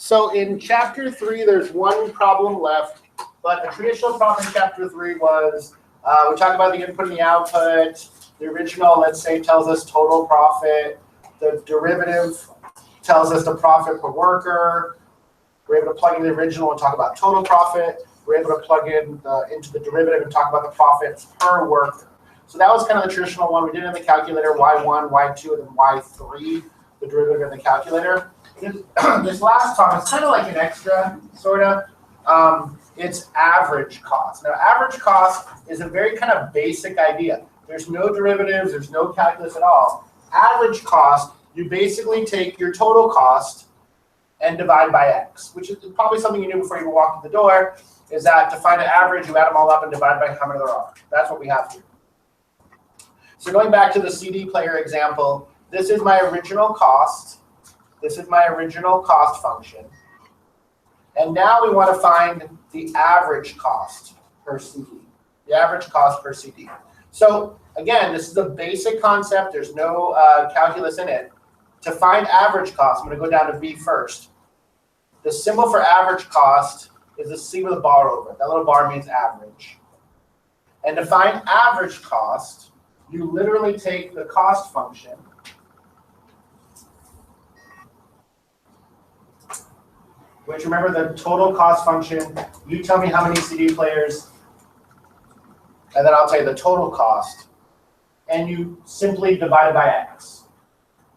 So in chapter 3, there's one problem left, but a traditional problem in chapter 3 was we talked about the input and the output. The original, let's say, tells us total profit. The derivative tells us the profit per worker. We're able to plug in the original and talk about total profit. We're able to plug in into the derivative and talk about the profits per worker. So that was kind of the traditional one. We did it in the calculator, y1, y2, and then y3, the derivative in the calculator. This last talk is kind of like an extra, sort of. It's average cost. Now, average cost is a very kind of basic idea. There's no derivatives. There's no calculus at all. Average cost, you basically take your total cost and divide by x, which is probably something you knew before you walked in the door, is that to find an average, you add them all up and divide by how many there are. That's what we have here. So going back to the CD player example, this is my original cost. This is my original cost function. And now we want to find the average cost per CD. The average cost per CD. So again, this is a basic concept. There's no calculus in it. To find average cost, I'm going to go down to B first. The symbol for average cost is the C with a bar over it. That little bar means average. And to find average cost, you literally take the cost function which, remember, the total cost function, you tell me how many CD players, and then I'll tell you the total cost, and you simply divide it by x.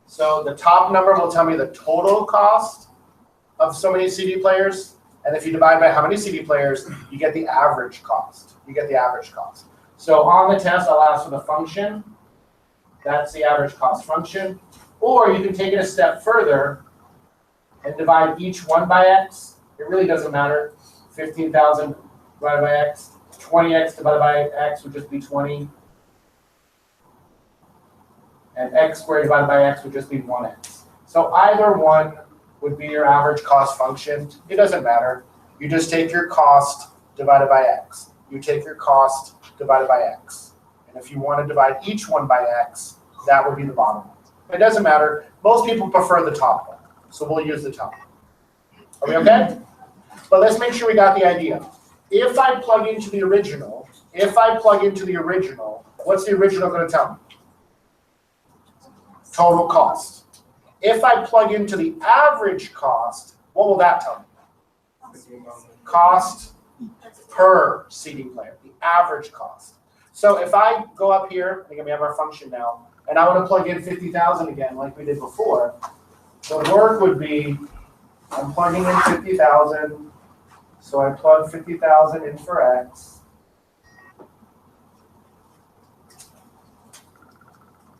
So the top number will tell me the total cost of so many CD players, and if you divide by how many CD players, you get the average cost. You get the average cost. So on the test, I'll ask for the function. That's the average cost function. Or you can take it a step further and divide each one by x. It really doesn't matter. 15,000 divided by x. 20x divided by x would just be 20. And x squared divided by x would just be 1x. So either one would be your average cost function. It doesn't matter. You just take your cost divided by x. You take your cost divided by x. And if you want to divide each one by x, that would be the bottom one. It doesn't matter. Most people prefer the top one. So we'll use the top. Are we okay? But let's make sure we got the idea. If I plug into the original, what's the original going to tell me? Total cost. If I plug into the average cost, what will that tell me? Cost per CD player, the average cost. So if I go up here, again, we have our function now, and I want to plug in 50,000 again, like we did before, the work would be, I'm plugging in 50,000, so I plug 50,000 in for x.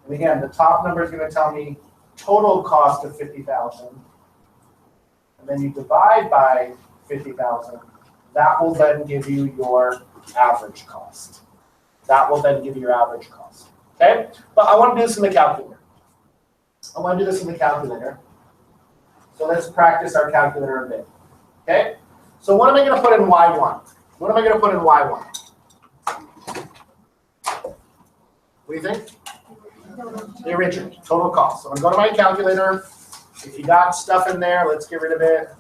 And again, the top number is going to tell me total cost of 50,000. And then you divide by 50,000. That will then give you your average cost. That will then give you your average cost. Okay? But I want to do this in the calculator. So let's practice our calculator a bit. Okay? So what am I going to put in y1? What do you think? The original, total cost. So I'm going to go to my calculator. If you got stuff in there, let's get rid of it.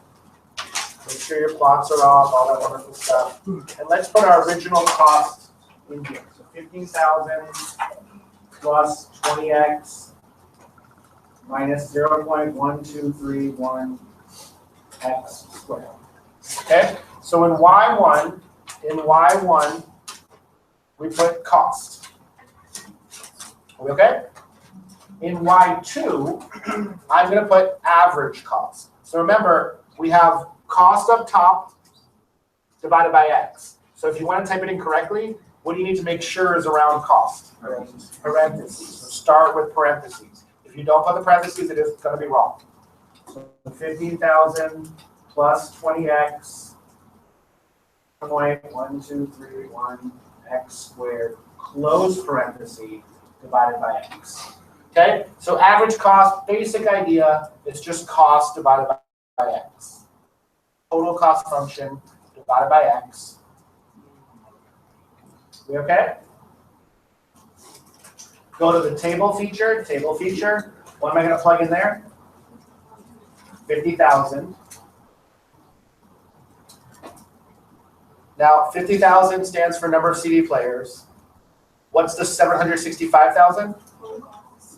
Make sure your plots are off, all that wonderful stuff. And let's put our original cost in here. So 15,000 plus 20x minus 0.1231 x squared. Okay? So in y1, we put cost. Are we okay? In y2, I'm going to put average cost. So remember, we have cost up top divided by x. So if you want to type it in correctly, what do you need to make sure is around cost? Parentheses. So start with parentheses. If you don't put the parentheses, it is going to be wrong. So 15,000 plus 20x, 0.1231 x squared, close parenthesis, divided by x. Okay? So average cost, basic idea, it's just cost divided by x. Total cost function divided by x. We okay? Go to the table feature. What am I going to plug in there? 50,000 Now, 50,000 stands for number of CD players. What's the 765,000?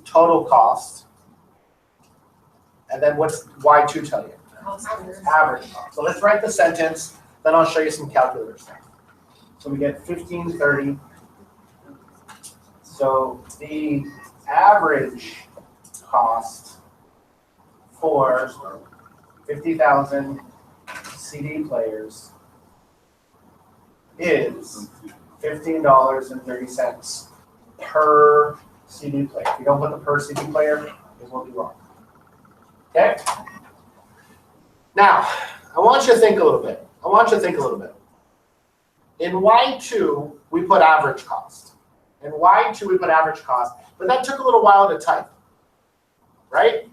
Total cost. And then what's Y2 tell you? Average cost. So let's write the sentence, then I'll show you some calculator stuff. So we get 1530. So the average cost for 50,000 CD players is $15.30 per CD player. If you don't put the per CD player, it will be wrong. Okay? Now, I want you to think a little bit. In Y2, we put average cost. In Y2, we put average cost, but that took a little while to type, right?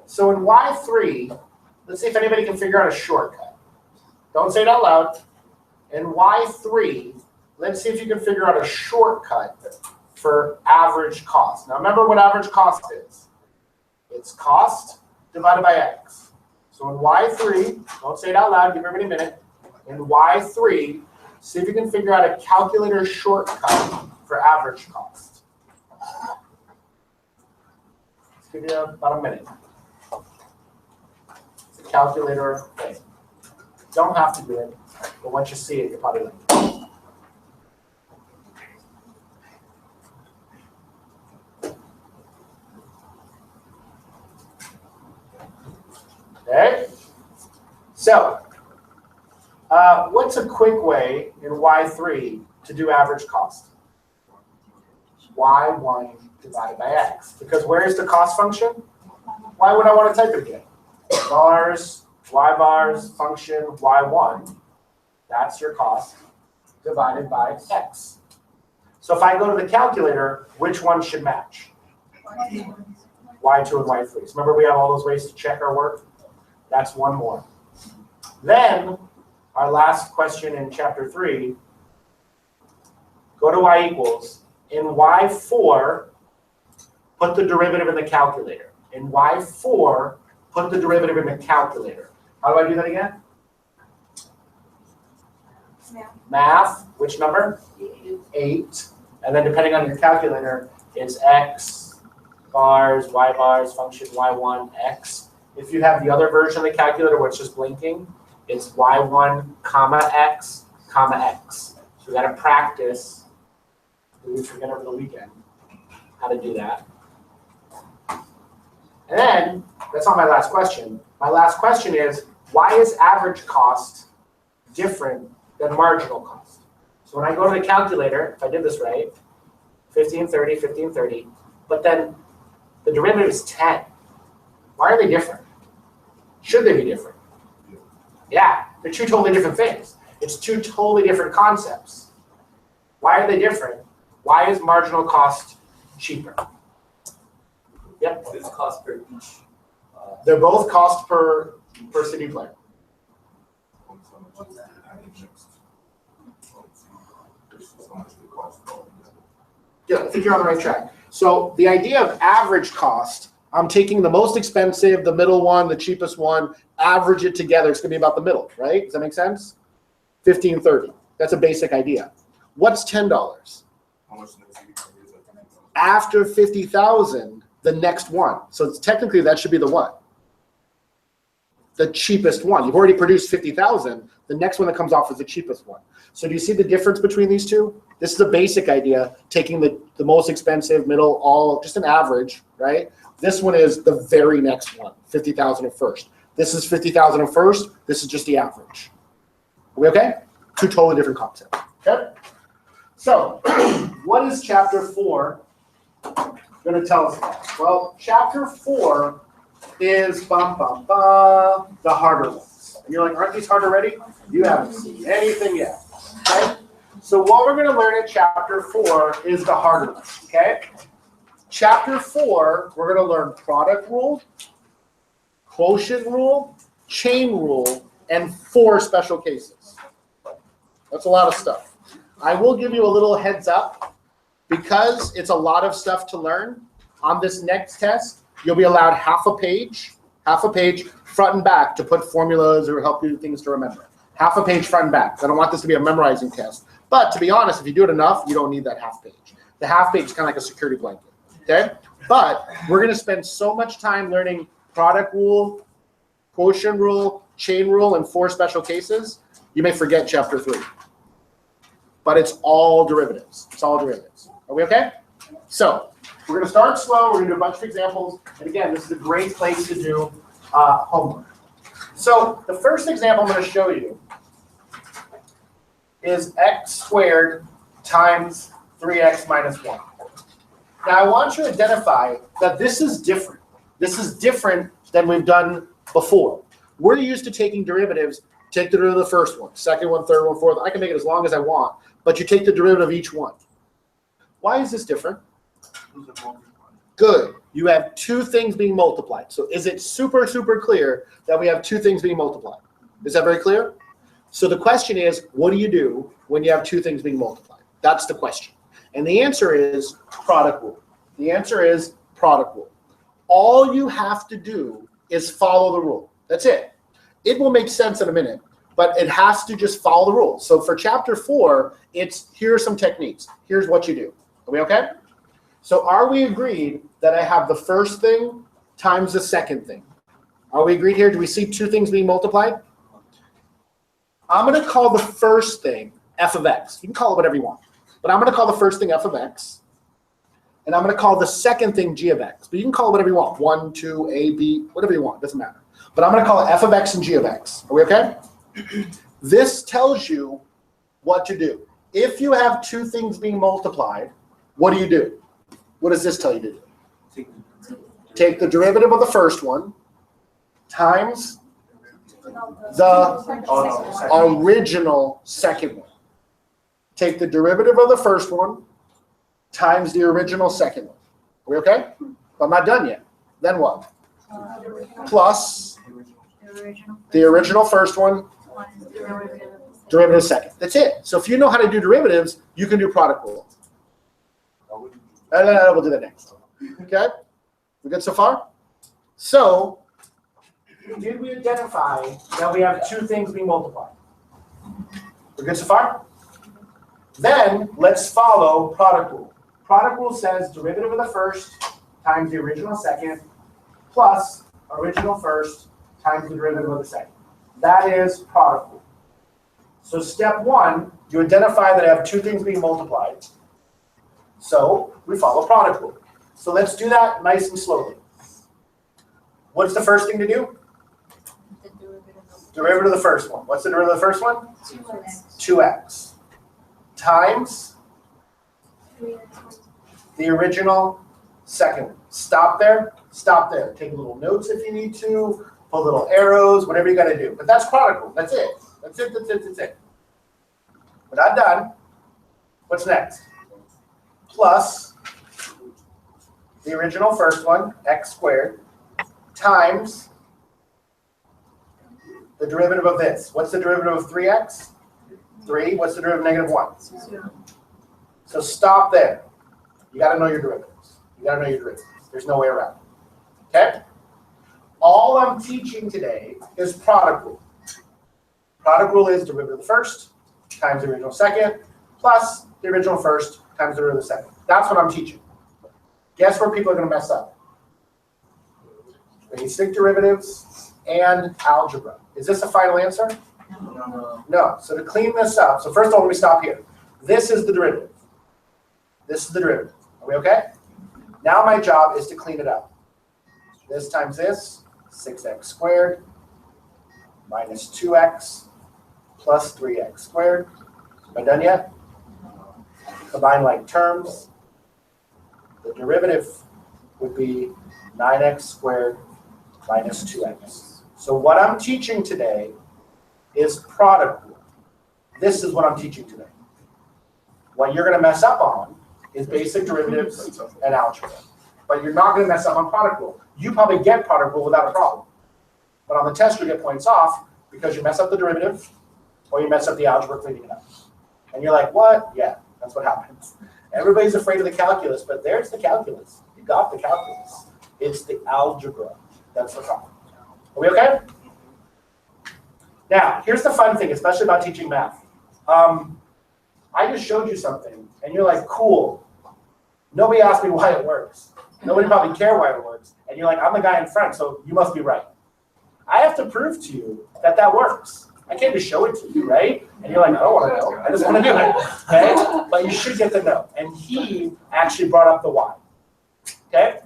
So in Y3, let's see if anybody can figure out a shortcut. Don't say it out loud. In Y3, let's see if you can figure out a shortcut for average cost. Now remember what average cost is. It's cost divided by X. So in Y3, don't say it out loud, give everybody a minute. In Y3, see if you can figure out a calculator shortcut for average cost. Let's give you about a minute. It's a calculator thing. Don't have to do it, but once you see it, you'll probably like it. Okay, so what's a quick way in Y3 to do average cost? Y1 divided by X. Because where is the cost function? Why would I want to type it again? Bars, Y bars, function, Y1. That's your cost divided by X. So if I go to the calculator, which one should match? Y2 and Y3. So remember we have all those ways to check our work? That's one more. Then, our last question in chapter 3, go to Y equals. In Y4, put the derivative in the calculator. In Y4, put the derivative in the calculator. How do I do that again? Math, which number? 8. And then depending on your calculator, it's X, bars, Y bars, function Y1, X. If you have the other version of the calculator where it's just blinking, it's Y1, comma X, comma X. So we got to practice, we forget over the weekend, how to do that. And then, that's not my last question. My last question is, why is average cost different than marginal cost? So when I go to the calculator, if I did this right, 1530, 1530, but then the derivative is 10. Why are they different? Should they be different? Yeah, they're two totally different things. It's two totally different concepts. Why are they different? Why is marginal cost cheaper? Yep. What is cost per each? They're both cost per CD player. Yeah, I think you're on the right track. So the idea of average cost, I'm taking the most expensive, the middle one, the cheapest one, average it together. It's going to be about the middle, right? Does that make sense? 1530. That's a basic idea. What's $10? How much After 50,000, the next one. So it's technically that should be the what? The cheapest one. You've already produced 50,000. The next one that comes off is the cheapest one. So do you see the difference between these two? This is a basic idea, taking the most expensive, middle, all, just an average, right? This one is the very next one, 50,000 at first. This is 50,000 at first. This is just the average. Are we okay? Two totally different concepts. Okay? So, what is chapter 4 going to tell us about? Well, chapter 4 is the harder ones. And you're like, aren't these hard already? You haven't seen anything yet. Okay? So what we're going to learn in chapter 4 is the harder ones. Okay? Chapter 4, we're going to learn product rule, quotient rule, chain rule, and 4 special cases. That's a lot of stuff. I will give you a little heads up. Because it's a lot of stuff to learn, on this next test, you'll be allowed half a page, front and back, to put formulas or help you things to remember. Half a page front and back. I don't want this to be a memorizing test. But to be honest, if you do it enough, you don't need that half page. The half page is kind of like a security blanket, okay? But we're going to spend so much time learning product rule, quotient rule, chain rule, and 4 special cases, you may forget chapter 3. But it's all derivatives. It's all derivatives. Are we okay? So we're going to start slow. We're going to do a bunch of examples. And again, this is a great place to do homework. So the first example I'm going to show you is x squared times 3x minus 1. Now I want you to identify that this is different. This is different than we've done before. We're used to taking derivatives. Take the derivative of the first one, second one, third one, fourth. I can make it as long as I want, but you take the derivative of each one. Why is this different? Good. You have 2 things being multiplied. So is it super, super clear that we have 2 things being multiplied? Is that very clear? So the question is, what do you do when you have 2 things being multiplied? That's the question. And the answer is product rule. The answer is product rule. All you have to do is follow the rule. That's it. It will make sense in a minute, but it has to just follow the rules. So for chapter 4, here are some techniques. Here's what you do. Are we okay? So are we agreed that I have the first thing times the second thing? Are we agreed here? Do we see 2 things being multiplied? I'm going to call the first thing f of x. You can call it whatever you want. But I'm going to call the first thing f of x. And I'm going to call the second thing g of x. But you can call it whatever you want. 1, 2, a, b, whatever you want. Doesn't matter. But I'm going to call it f of x and g of x. Are we okay? This tells you what to do. If you have 2 things being multiplied, what do? What does this tell you to do? Take the derivative of the first one times the original second one. Take the derivative of the first one times the original second one. Are we okay? But I'm not done yet. Then what? Plus the original first one, derivative second. That's it. So if you know how to do derivatives, you can do product rule. We'll do that next. Okay? We good so far? So, did we identify that we have 2 things being multiplied? We're good so far? Then, let's follow product rule. Product rule says derivative of the first times the original second plus original first times the derivative of the second. That is product rule. So step 1, you identify that I have 2 things being multiplied. So we follow product rule. So let's do that nice and slowly. What's the first thing to do? Derivative of the first one. What's the derivative of the first one? 2x. Times the original second one. Stop there. Stop there. Take little notes if you need to. Put little arrows, whatever you got to do. But that's product rule. That's it. That's it. That's it. That's it. We're not done. What's next? Plus the original first one, x squared, times the derivative of this. What's the derivative of 3x? 3. What's the derivative of -1? 0. So stop there. You got to know your derivatives. You got to know your derivatives. There's no way around it. Okay? All I'm teaching today is product rule. Product rule is derivative of the first times the original second plus the original first times the derivative of the second. That's what I'm teaching. Guess where people are going to mess up? Basic derivatives and algebra. Is this a final answer? No. So to clean this up, so first of all, let me stop here. This is the derivative. This is the derivative. Are we okay? Now my job is to clean it up. This times this, 6x squared minus 2x plus 3x squared. Am I done yet? Combine like terms. The derivative would be 9x squared minus 2x. So what I'm teaching today is product rule. This is what I'm teaching today. What you're going to mess up on is basic derivatives and algebra. But you're not going to mess up on product rule. You probably get product rule without a problem. But on the test, you get points off because you mess up the derivative or you mess up the algebra cleaning it up. And you're like, what? Yeah, that's what happens. Everybody's afraid of the calculus, but there's the calculus. You got the calculus. It's the algebra. That's the problem. Are we okay? Now, here's the fun thing, especially about teaching math. I just showed you something, and you're like, cool. Nobody asked me why it works. Nobody probably cared why it works. And you're like, I'm the guy in front, so you must be right. I have to prove to you that that works. I can't just show it to you, right? And you're like, I don't want to know. I just want to do it, okay? But you should get the know. And he actually brought up the why, okay?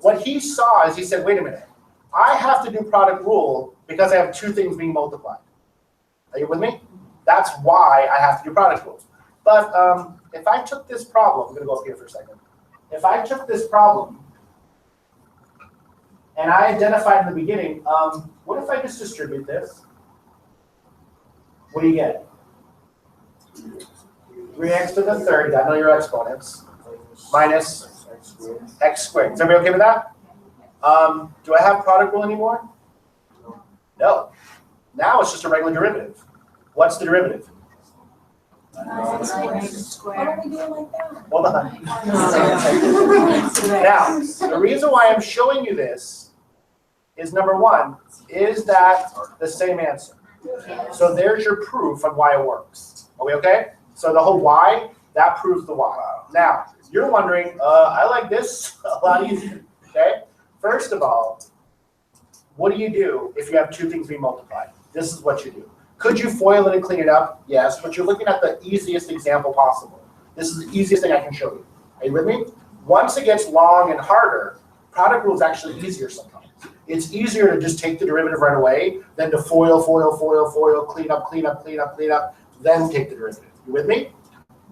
What he saw is he said, wait a minute. I have to do product rule because I have two things being multiplied. Are you with me? That's why I have to do product rules. But if I took this problem, I'm going to go up here for a second. If I took this problem and I identified in the beginning, what if I just distribute this? What do you get? 3x to the third, you got to know your exponents, minus x squared. Is everybody okay with that? Do I have product rule anymore? No. Now it's just a regular derivative. What's the derivative? Why don't we do it like that? Hold on. Now, the reason why I'm showing you this is number one, is that the same answer? So there's your proof on why it works. Are we okay? So the whole why, that proves the why. Now, you're wondering, I like this a lot easier, okay? First of all, what do you do if you have two things being multiplied? This is what you do. Could you FOIL it and clean it up? Yes, but you're looking at the easiest example possible. This is the easiest thing I can show you. Are you with me? Once it gets long and harder, product rule is actually easier sometimes. It's easier to just take the derivative right away than to FOIL, clean up, then take the derivative. You with me?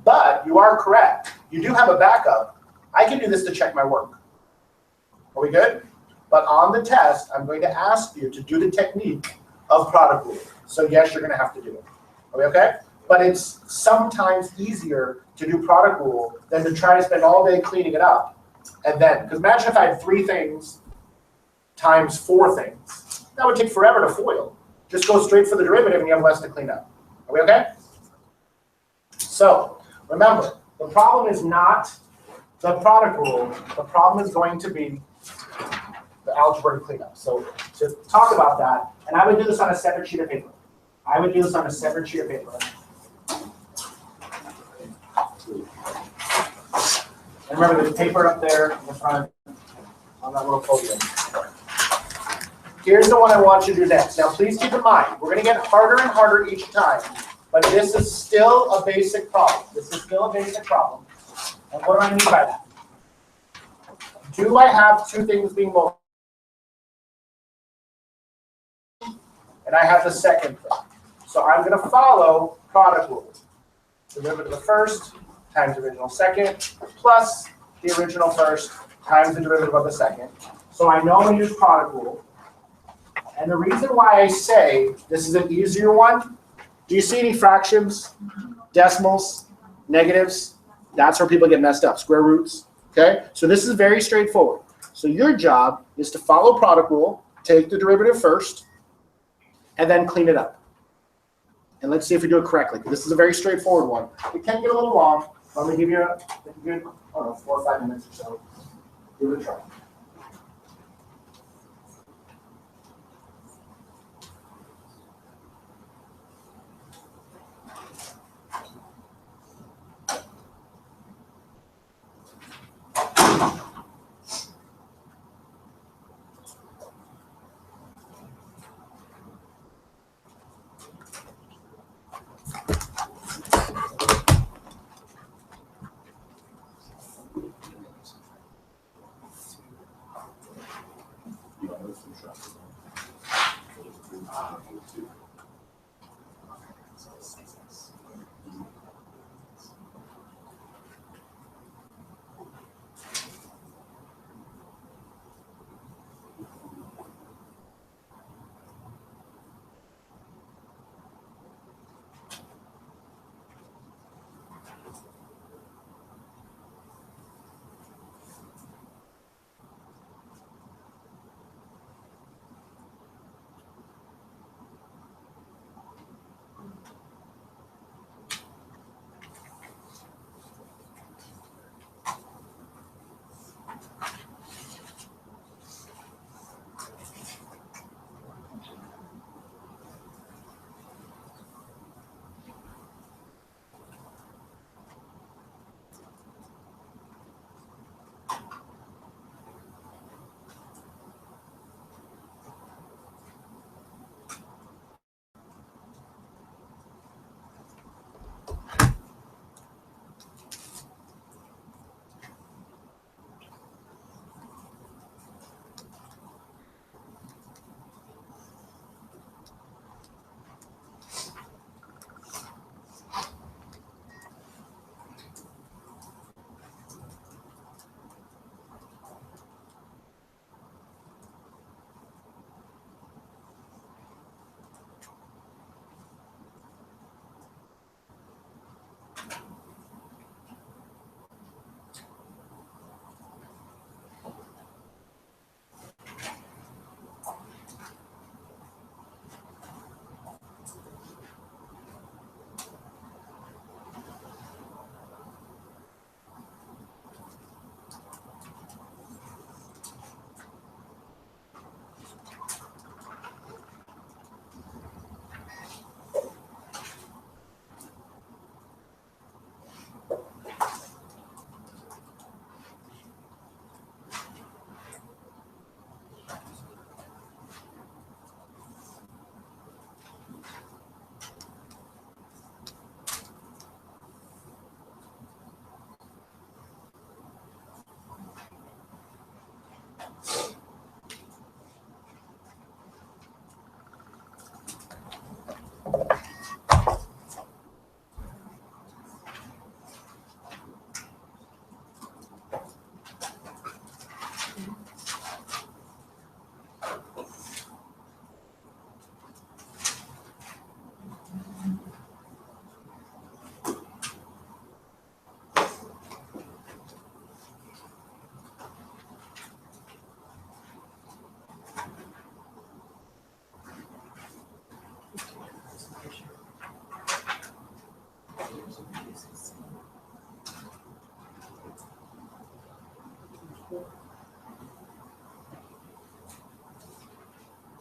But you are correct. You do have a backup. I can do this to check my work. Are we good? But on the test, I'm going to ask you to do the technique of product rule. So yes, you're going to have to do it. Are we okay? But it's sometimes easier to do product rule than to try to spend all day cleaning it up. And then, because imagine if I had 3 things times 4 things. That would take forever to FOIL. Just go straight for the derivative and you have less to clean up. Are we okay? So remember, the problem is not the product rule. The problem is going to be the algebra to clean up. So to talk about that, and I would do this on a separate sheet of paper. And remember, there's paper up there in the front on that little podium. Here's the one I want you to do next. Now, please keep in mind, we're going to get harder and harder each time, but this is still a basic problem. And what do I mean by that? Do I have two things being multiplied? And I have the second thing. So I'm going to follow product rule. Derivative of the first times the original second plus the original first times the derivative of the second. So I know I'm going to use product rule. And the reason why I say this is an easier one, do you see any fractions, decimals, negatives? That's where people get messed up, square roots. Okay, so this is very straightforward. So your job is to follow product rule, take the derivative first, and then clean it up. And let's see if we do it correctly. This is a very straightforward one. It can get a little long. I'm going to give you a good, 4 or 5 minutes or so. Give it a try.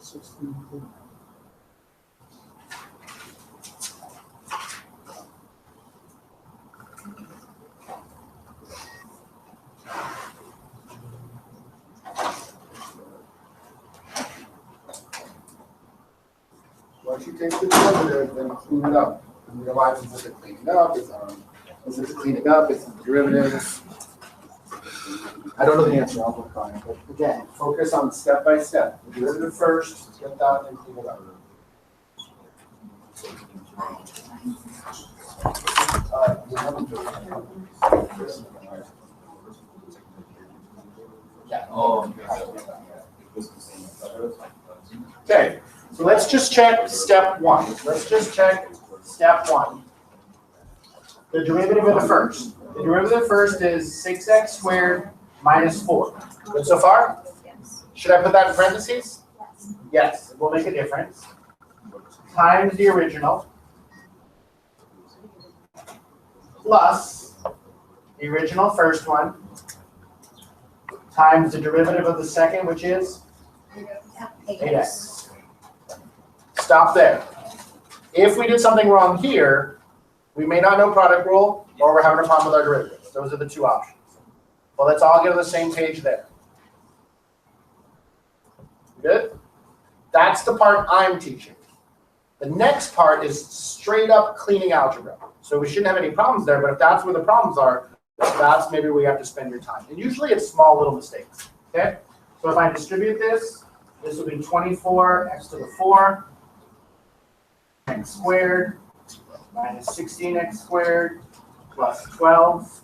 Once you take the derivative and clean it up, and realize is it cleaning up? Is it cleaning up? Is it the derivative? I don't know the answer. I'll look on it. But again, focus on step by step. The derivative first, get that, and clean it up. Okay, so let's just check step one. Let's just check step one. The derivative of the first. The derivative of the first is 6x squared minus 4. Good so far? Yes. Should I put that in parentheses? Yes, it will make a difference. Times the original plus the original first one times the derivative of the second, which is 8x. Stop there. If we did something wrong here, we may not know product rule, or we're having a problem with our derivatives. Those are the two options. But let's all get on the same page there. Good? That's the part I'm teaching. The next part is straight up cleaning algebra. So we shouldn't have any problems there, but if that's where the problems are, that's maybe where you have to spend your time. And usually it's small little mistakes. Okay? So if I distribute this, this will be 24x to the 4 x squared minus 16x squared plus 12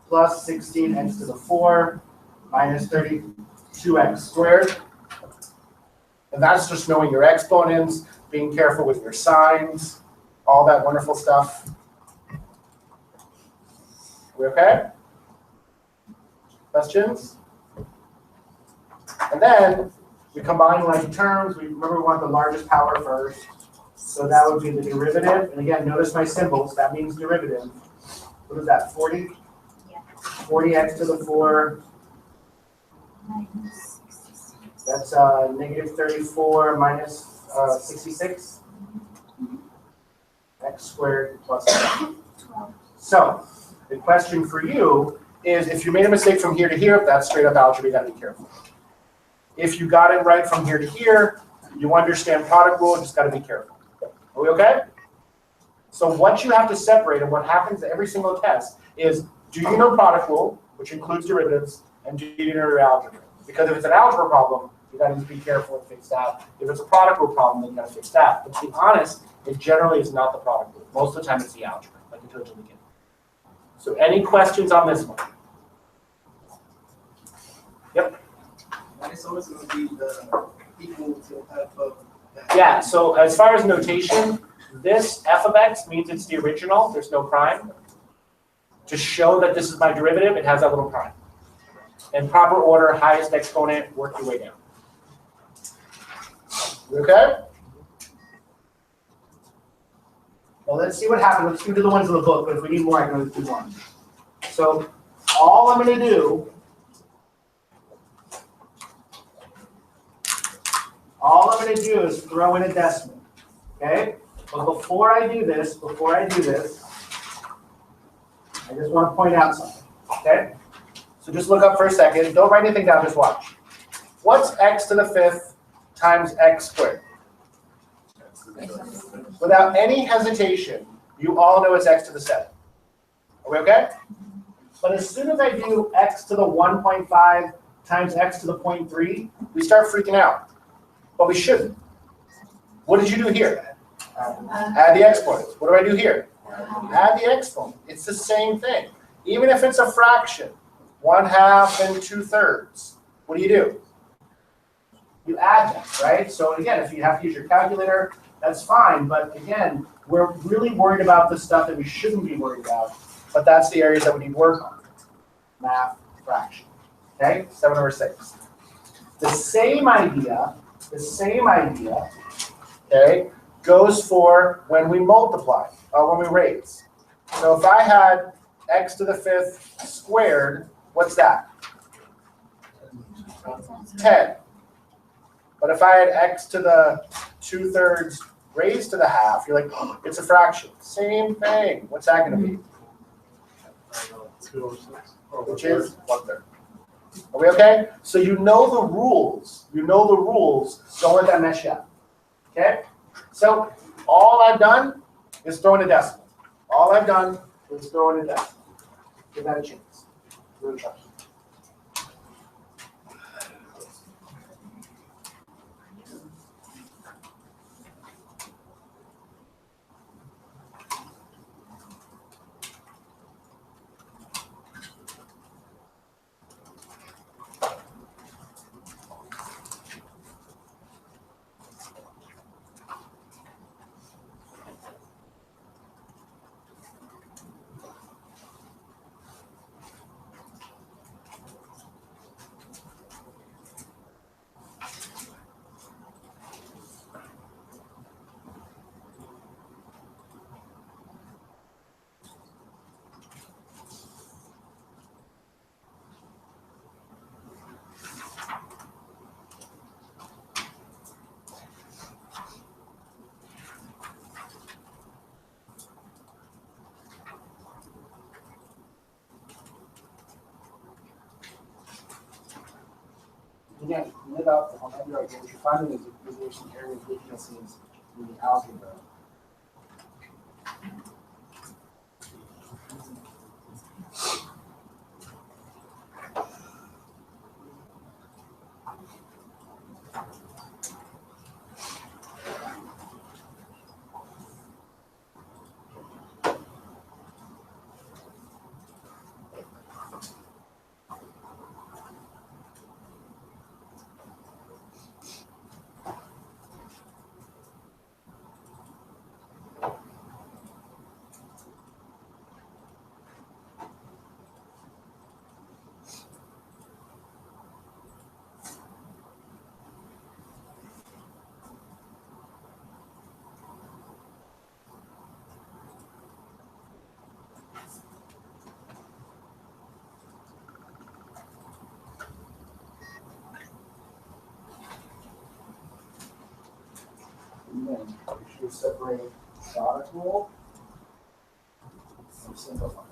plus 16x to the 4 minus 32x squared. And that's just knowing your exponents, being careful with your signs, all that wonderful stuff. We okay? Questions? And then we combine like terms. Remember we want the largest power first. So that would be the derivative. And again, notice my symbols. That means derivative. What is that, 40? Yeah. 40x to the 4. That's negative 34 minus 66. X squared plus 12. So the question for you is, if you made a mistake from here to here, that's straight up algebra, you gotta be careful. If you got it right from here to here, you understand product rule, just gotta be careful. Are we okay? So what you have to separate, and what happens to every single test, is do you know product rule, which includes derivatives, and do you know your algebra? Because if it's an algebra problem, you gotta be careful and fix that. If it's a product rule problem, then you gotta fix that. But to be honest, it generally is not the product rule. Most of the time it's the algebra, like I told you in the beginning. So any questions on this one? Yep. And it's always going to be the equal to f of that. Yeah, so as far as notation, this f of x means it's the original, there's no prime. To show that this is my derivative, it has that little prime. In proper order, highest exponent, work your way down. Okay? Well, let's see what happens. Let's do the ones in the book, but if we need more, I can do one. So all I'm going to do, is throw in a decimal. Okay? But before I do this, I just want to point out something. Okay? So just look up for a second. Don't write anything down, just watch. What's x to the 5th times x squared? Without any hesitation, you all know it's x to the 7th. Are we okay? But as soon as I do x to the 1.5 times x to the 0.3, we start freaking out. But we shouldn't. What did you do here? Add the exponents. What do I do here? Add the exponent. It's the same thing. Even if it's a fraction, 1/2 and 2/3, what do? You add them, right? So again, if you have to use your calculator, that's fine. But again, we're really worried about the stuff that we shouldn't be worried about. But that's the areas that we need work on. Math, fraction. Okay, 7 over 6. The same idea, okay, goes for when we multiply, or when we raise. So if I had x to the 5th squared, what's that? 10. But if I had x to the 2/3 raised to the half, you're like, oh, it's a fraction. Same thing. What's that going to be? 2/6. Which is 1/3. Are we okay? So you know the rules. You know the rules. Don't let that mess you up. Okay? So all I've done is throw in a decimal. All I've done is throw in a decimal. Give that a chance. Give it a try. Again, live out the whole what you're finding is there's some areas of weaknesses in the algebra. And then we should separate product rule from simplify.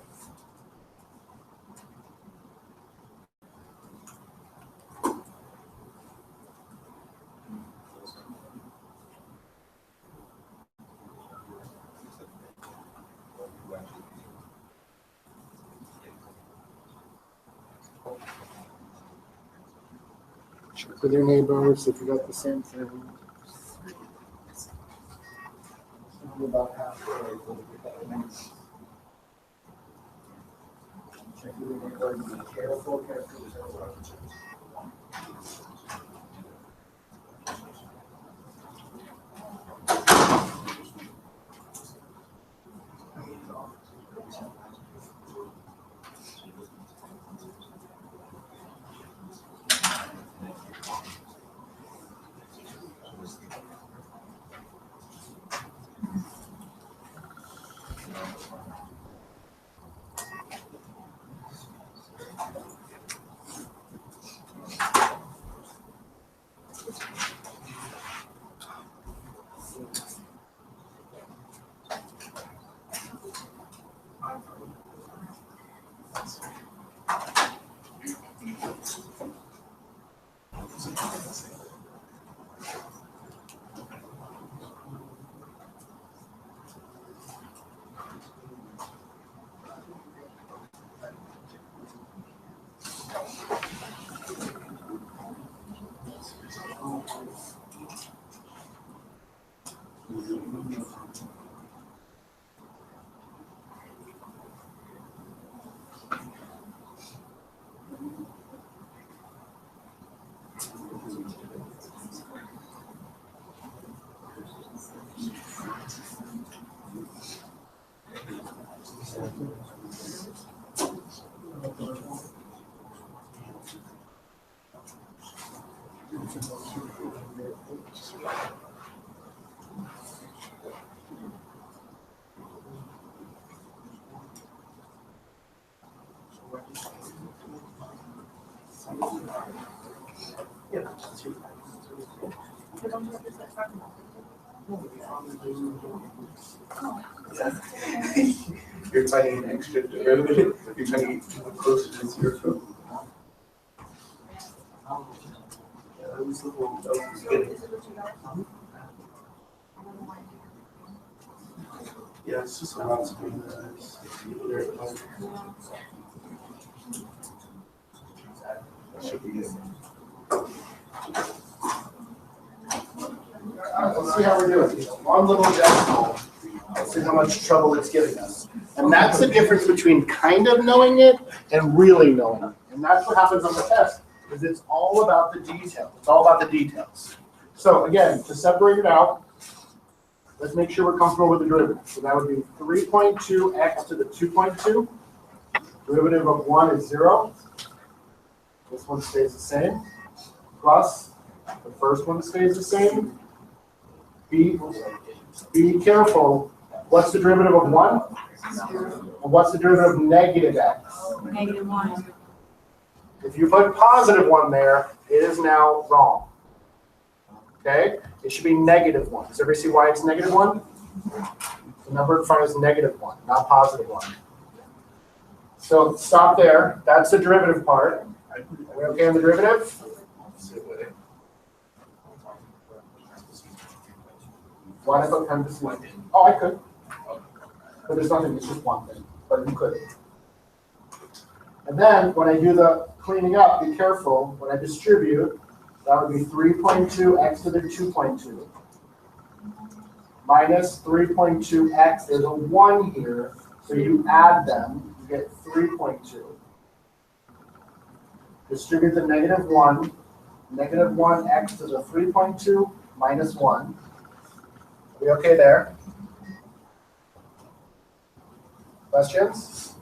Check with your neighbors if you got the same thing. About halfway. Check with your neighbors. Be careful. You're finding an extra derivative, you're trying to get closer to zero. Yeah, that was good. Yeah, it's just a lot of screen. That should be good. Let's see how we're doing. One little decimal. Let's see how much trouble it's giving us. And that's the difference between kind of knowing it and really knowing it. And that's what happens on the test, is it's all about the detail. It's all about the details. So again, to separate it out, let's make sure we're comfortable with the derivative. So that would be 3.2x to the 2.2. Derivative of 1 is 0. This one stays the same. Plus, the first one stays the same. Be careful. What's the derivative of 1? And what's the derivative of negative x? Negative 1. If you put positive 1 there, it is now wrong. Okay? It should be negative 1. Does everybody see why it's negative 1? The number in front is negative 1, not positive 1. So stop there. That's the derivative part. Are we okay on the derivative? Why did I put 10%? Oh, I could. But there's nothing, it's just one thing. But you could. And then when I do the cleaning up, be careful. When I distribute, that would be 3.2x to the 2.2 minus 3.2x. There's a 1 here, so you add them. You get 3.2. Distribute the negative 1. Negative 1x to the 3.2 minus 1. Are we okay there? Questions?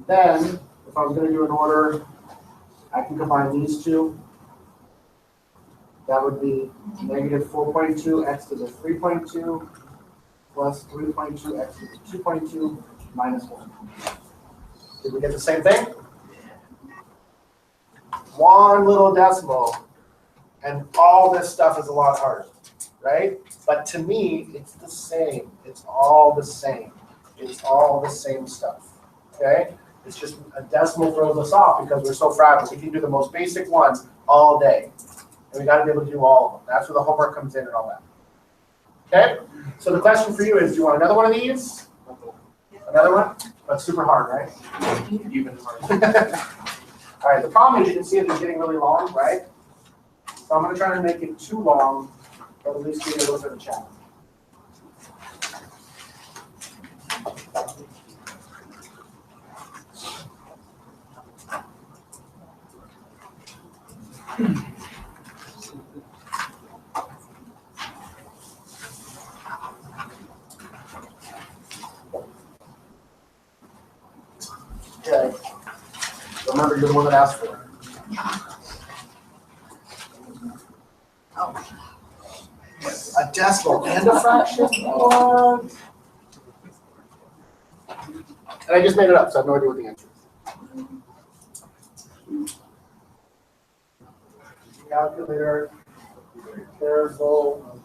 Then, if I was going to do an order, I can combine these two. That would be negative 4.2x to the 3.2 plus 3.2x to the 2.2 minus 1. Did we get the same thing? One little decimal, and all this stuff is a lot harder, right? But to me, it's the same. It's all the same. It's all the same stuff, okay? It's just a decimal throws us off because we're so fragile. We can do the most basic ones all day, and we got to be able to do all of them. That's where the homework comes in and all that. Okay? So the question for you is, do you want another one of these? Another one? That's super hard, right? Even harder. All right, the problem is you can see it is getting really long, right? So I'm going to try to make it too long, but at least give you a little bit of a challenge. Okay. Remember, you're the one that asked for it. Oh. A decimal and a fraction? What? And I just made it up, so I have no idea what the answer is. Calculator, be very careful.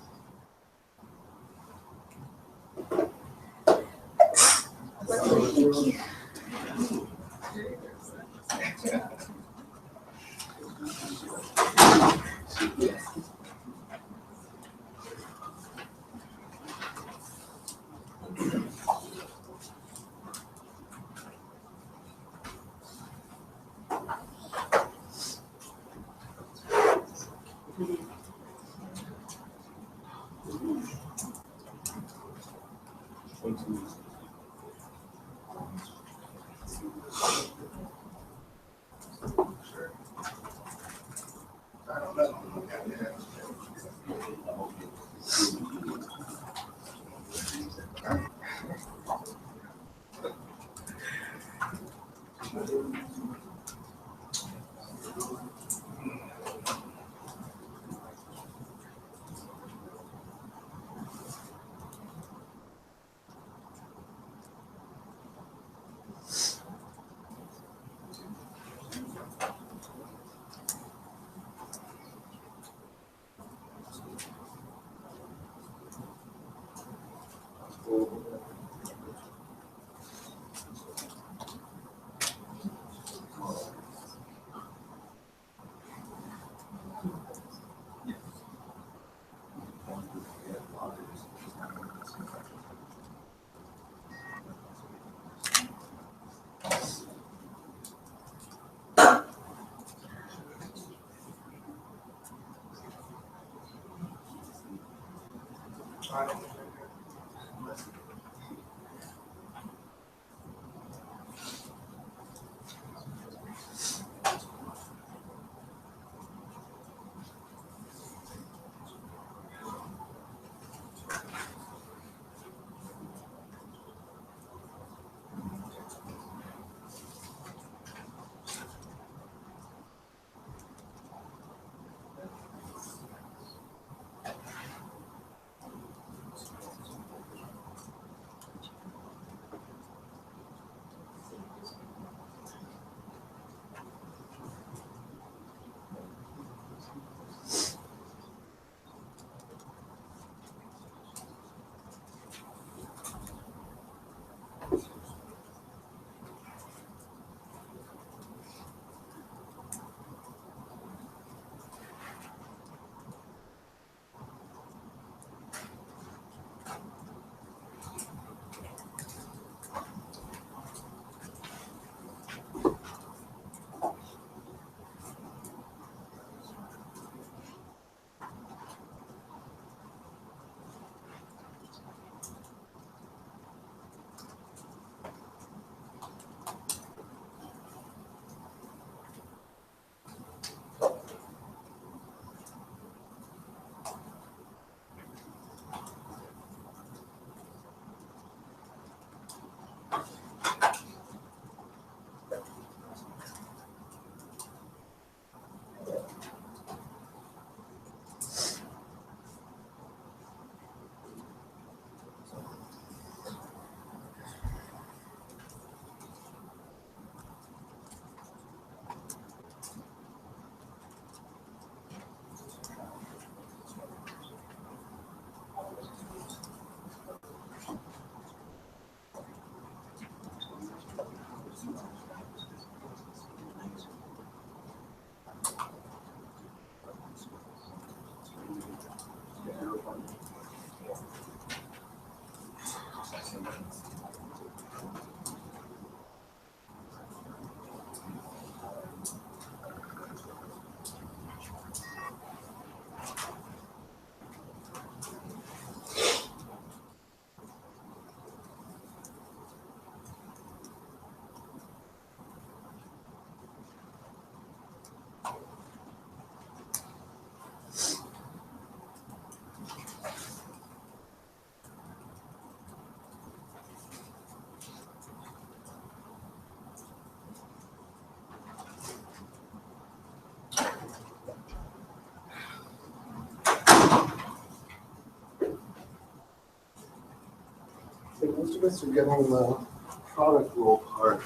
Most of us are getting the product rule part,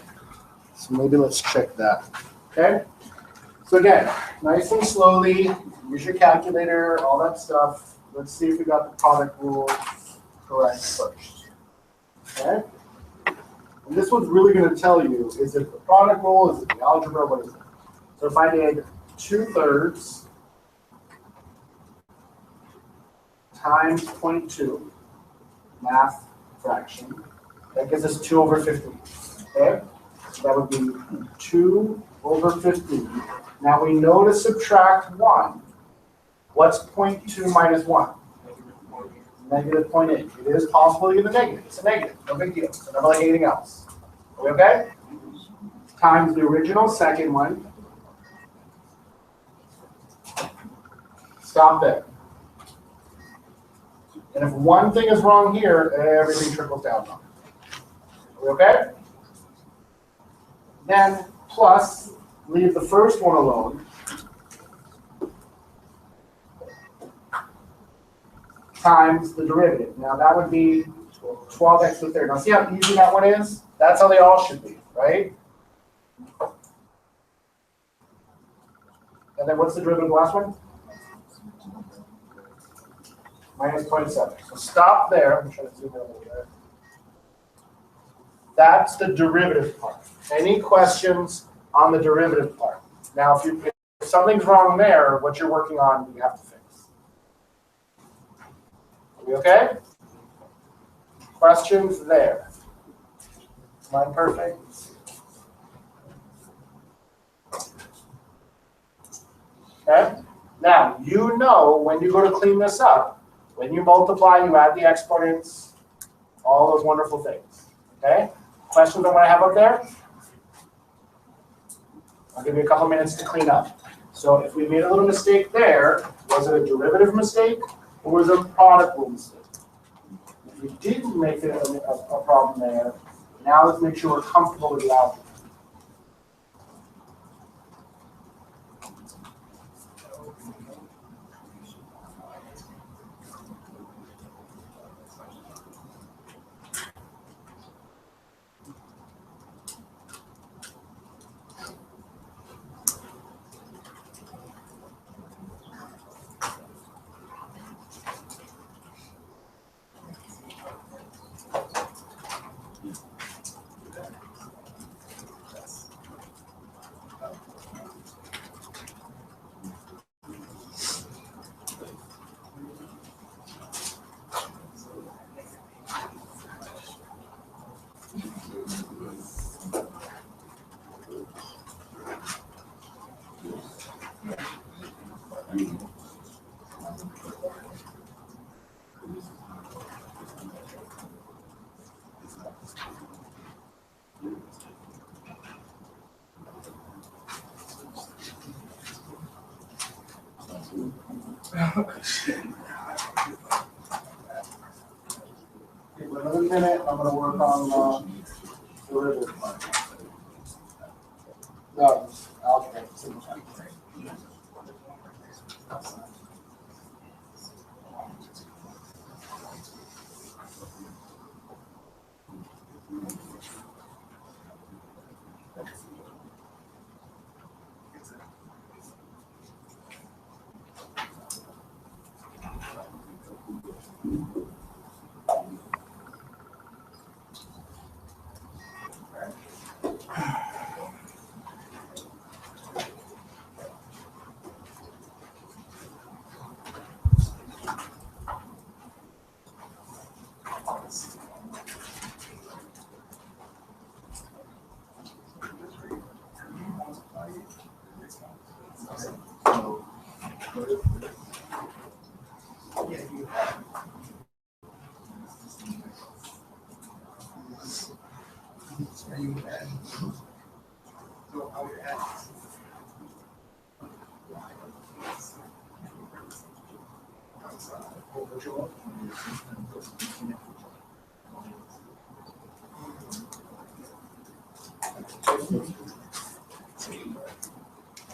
so maybe let's check that. Okay? So again, nice and slowly, use your calculator, all that stuff. Let's see if we got the product rule correct first. Okay? And this one's really going to tell you, is it the product rule, is it the algebra, what is it? So if I did 2/3 times 0.2, math fraction, that gives us 2/15. Okay? So that would be 2/15. Now we know to subtract 1. What's 0.2 minus 1? Negative 0.8. It is possible to get a negative. It's a negative. No big deal. So never like anything else. Are we okay? Times the original second one. Stop there. And if one thing is wrong here, everything trickles down. Are we okay? Then plus, leave the first one alone. Times the derivative. Now that would be 12x to the third. Now see how easy that one is? That's how they all should be, right? And then what's the derivative of the last one? Minus 0.7. So stop there. I'm trying to zoom in a little bit. That's the derivative part. Any questions on the derivative part? Now, if something's wrong there, what you're working on, you have to fix. Are we okay? Questions there? Mine perfect? Okay. Now, you know when you go to clean this up, When you multiply, you add the exponents, all those wonderful things. Okay? Questions on what I have up there? I'll give you a couple minutes to clean up. So if we made a little mistake there, was it a derivative mistake or was it a product rule mistake? If we didn't make it a problem there, now let's make sure we're comfortable with the algebra. For another minute, I'm going to work on derivative part. No, algebra.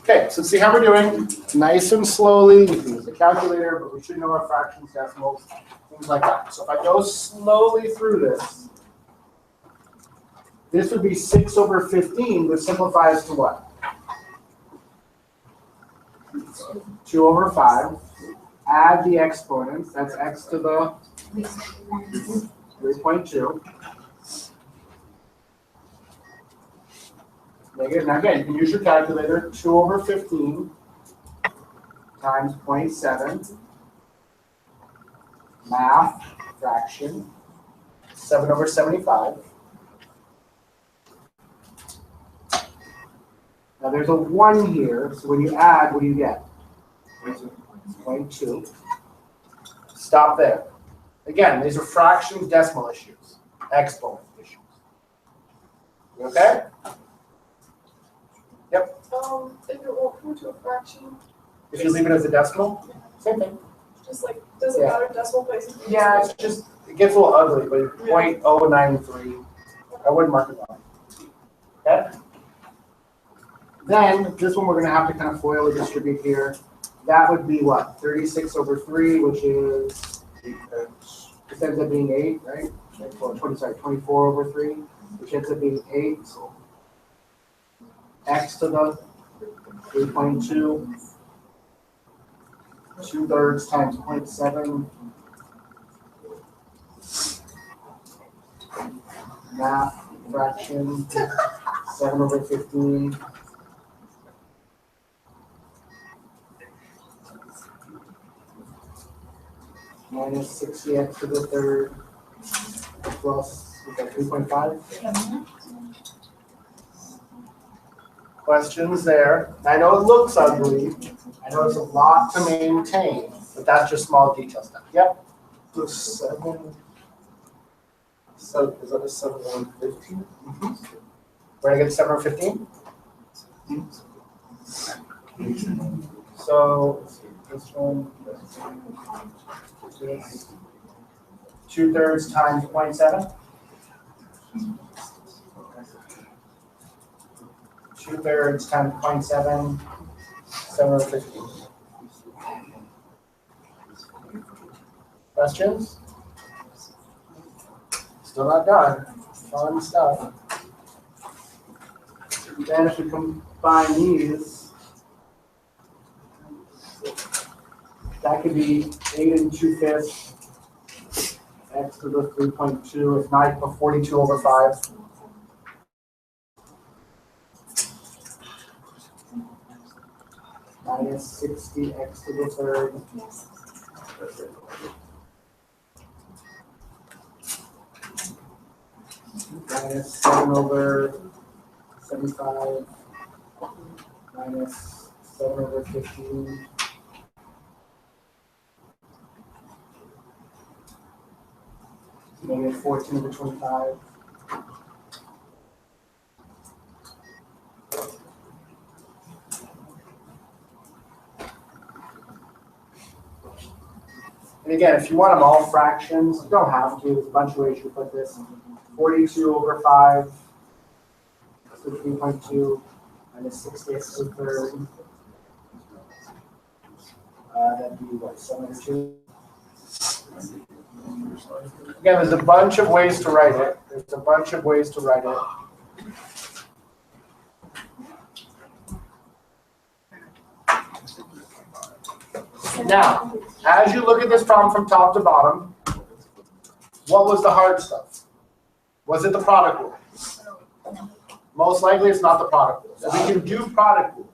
Okay, so see how we're doing. Nice and slowly. You can use the calculator, but we should know our fractions, decimals, things like that. So if I go slowly through this, this would be 6 over 15, which simplifies to what? 2 over 5. Add the exponents. That's x to the 3.2. Negative. Now again, you can use your calculator. 2 over 15 times 0.7. Math, fraction, 7 over 75. Now there's a 1 here, so when you add, what do you get? 0.2. Stop there. Again, these are fractions, decimal issues, exponent issues. You okay? Yep. If it won't come to a fraction, If you leave it as a decimal, same thing. just like, doesn't Yeah. matter decimal places. Yeah, it's just, it gets a little ugly, but 0.093, I wouldn't mark it wrong. Okay? Then, this one we're gonna have to kind of FOIL distribute here. That would be what? 36 over 3, which is, this ends up being 8, right? 24 over 3, which ends up being 8. So x to the 3.2, 2/3 times 0.7. Math, fraction, 7 over 15. Minus 60x to the 3rd plus 3.5. Questions there? I know it looks ugly. I know it's a lot to maintain, but that's just small detail stuff. Yep. The 7. So is that a 7/115? We're gonna get 7 or 15. So let's see, this one, this 2/3 times 0.7. 2/3 times 0.7, 7 or 15. Questions? Still not done. Fun stuff. Then if we combine these, that could be 8 2/5 x to the 3.2, if not equal 42/5. Minus 60 x to the 3rd. Minus 7/75 minus 7/15 negative 14/25. And again, if you want them all fractions, you don't have to. There's a bunch of ways you put this. 42/5 to 3.2 minus 60x to the 3rd. That'd be what, 7/2? Again, there's a bunch of ways to write it. Now, as you look at this problem from top to bottom, what was the hard stuff? Was it the product rule? Most likely it's not the product rule. So we can do product rule.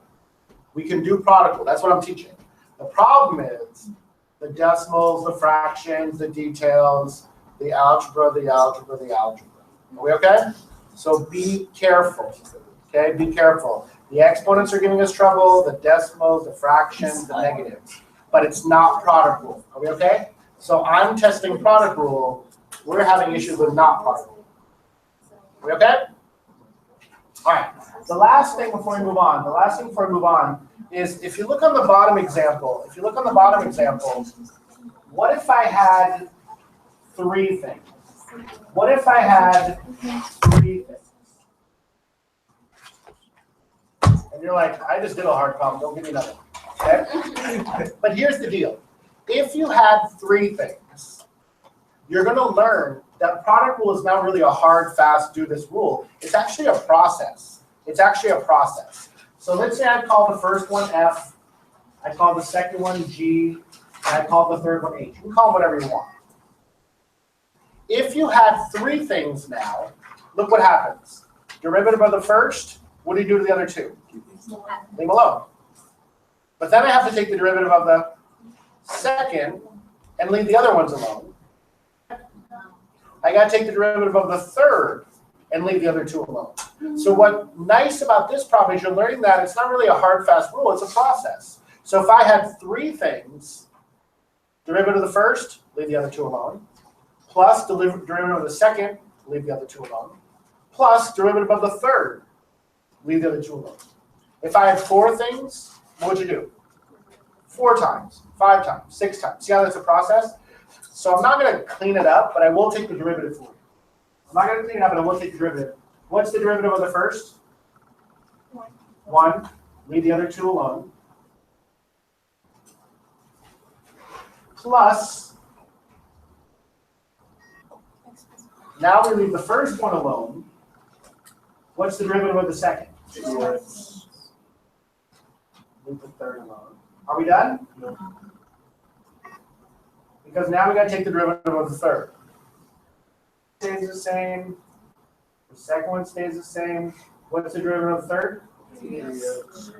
That's what I'm teaching. The problem is the decimals, the fractions, the details, the algebra. Are we okay? So be careful. Okay, be careful. The exponents are giving us trouble, the decimals, the fractions, the negatives. But it's not product rule. Are we okay? So I'm testing product rule. We're having issues with not product rule. Are we okay? All right. The last thing before we move on is if you look on the bottom example, what if I had 3 things? What if I had 3 things? And you're like, I just did a hard problem. Don't give me another one. Okay? But here's the deal. If you had 3 things, you're going to learn that product rule is not really a hard, fast, do this rule. It's actually a process. So let's say I call the first one F, I call the second one G, and I call the third one H. You can call them whatever you want. If you had 3 things now, look what happens. Derivative of the first, what do you do to the other 2? Leave them alone. But then I have to take the derivative of the second and leave the other ones alone. I got to take the derivative of the third and leave the other 2 alone. So what's nice about this problem is you're learning that it's not really a hard, fast rule. It's a process. So if I had 3 things, derivative of the first, leave the other 2 alone, plus derivative of the second, leave the other 2 alone, plus derivative of the third, leave the other 2 alone. If I had 4 things, what would you do? 4 times, 5 times, 6 times. See how that's a process? So I'm not going to clean it up, but I will take the derivative for you. I'm not going to clean it up, but I will take the derivative. What's the derivative of the first? 1. Leave the other 2 alone. Plus, now we leave the first one alone. What's the derivative of the second? Leave the third alone. Are we done? No. Because now we got to take the derivative of the third. Stays the same. The second one stays the same. What's the derivative of the third? Yes.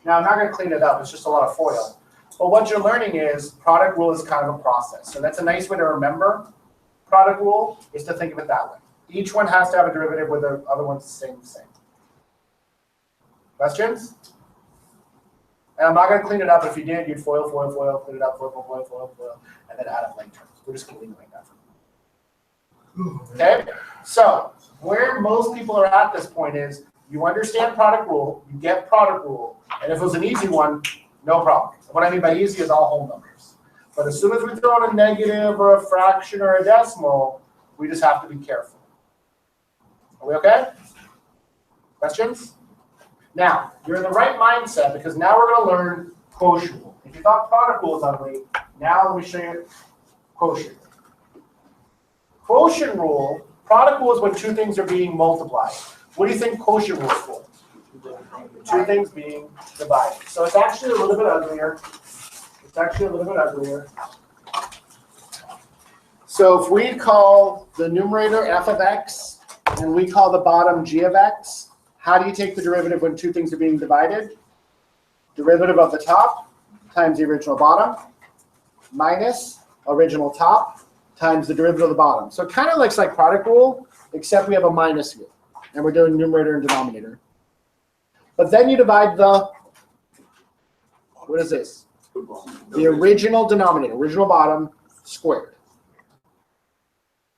Now I'm not going to clean it up. It's just a lot of FOIL. But what you're learning is product rule is kind of a process. So that's a nice way to remember product rule is to think of it that way. Each one has to have a derivative with the other ones staying the same. Questions? And I'm not going to clean it up. If you did, you'd FOIL, FOIL, FOIL, clean it up, FOIL, FOIL, FOIL, FOIL, FOIL, and then add up like terms. We're just continuing that. Okay? So where most people are at this point is you understand product rule, you get product rule, and if it was an easy one, no problem. What I mean by easy is all whole numbers. But as soon as we throw in a negative or a fraction or a decimal, we just have to be careful. Are we okay? Questions? Now, you're in the right mindset because now we're going to learn quotient rule. If you thought product rule was ugly, now let me show you quotient. Quotient rule, product rule is when two things are being multiplied. What do you think quotient rule is for? Two things being divided. So it's actually a little bit uglier. It's actually a little bit uglier. So if we call the numerator f of x and we call the bottom g of x, how do you take the derivative when two things are being divided? Derivative of the top times the original bottom minus original top times the derivative of the bottom. So it kind of looks like product rule, except we have a minus here. And we're doing numerator and denominator. But then you divide the, what is this? The original denominator, original bottom, squared.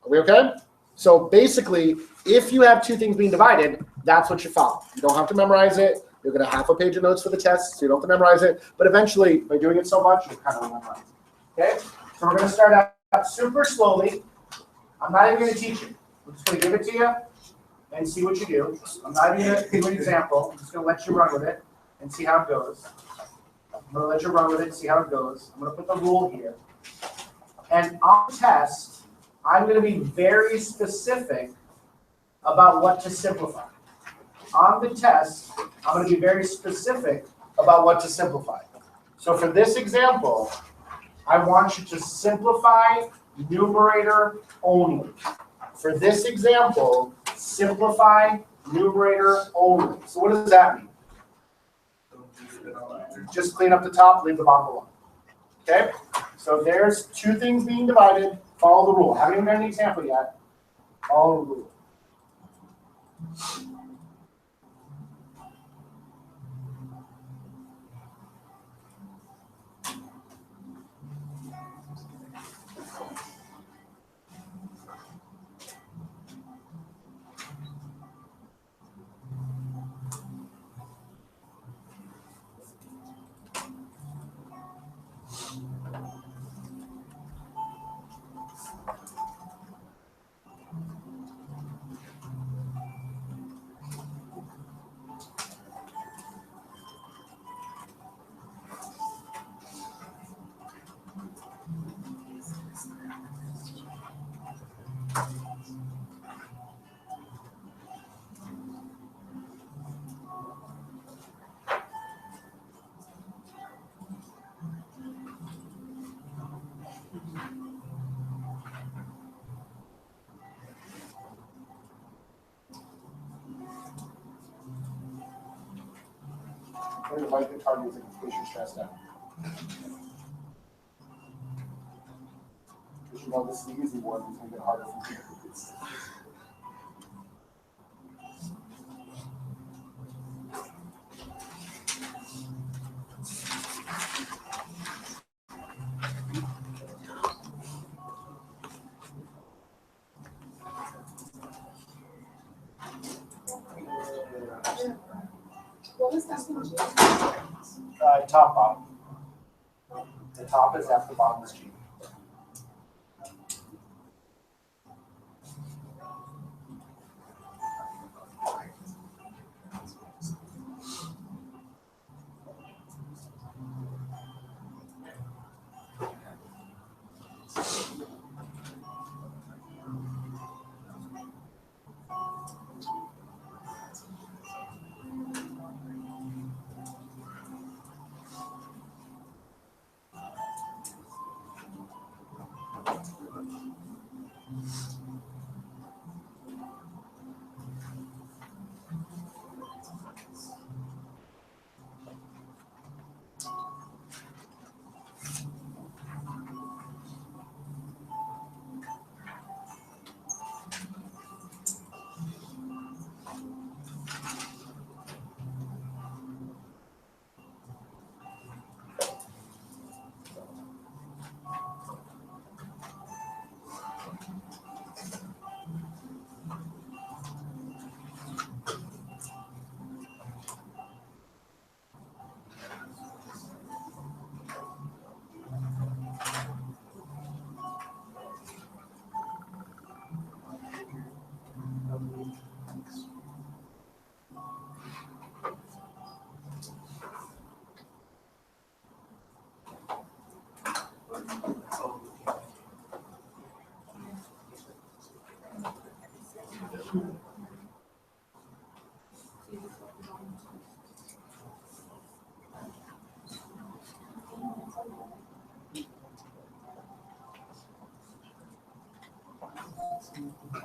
Are we okay? So basically, if you have two things being divided, that's what you follow. You don't have to memorize it. You'll get a half a page of notes for the test, so you don't have to memorize it. But eventually, by doing it so much, you'll kind of memorize it. Okay? So we're going to start out super slowly. I'm not even going to teach it. I'm just going to give it to you and see what you do. I'm not even going to do an example. I'm just going to let you run with it and see how it goes. I'm going to let you run with it and see how it goes. I'm going to put the rule here. And on the test, I'm going to be very specific about what to simplify. On the test, I'm going to be very specific about what to simplify. So for this example, I want you to simplify numerator only. For this example, simplify numerator only. So what does that mean? Just clean up the top, leave the bottom alone. Okay? So there's two things being divided. Follow the rule. Haven't even done an example yet. Follow the rule. I'm going to invite the targets in case you're stressed out. Because you know this is the easy one, it's going to get harder from here. What was that one? Top, bottom. The top is F, the bottom is G.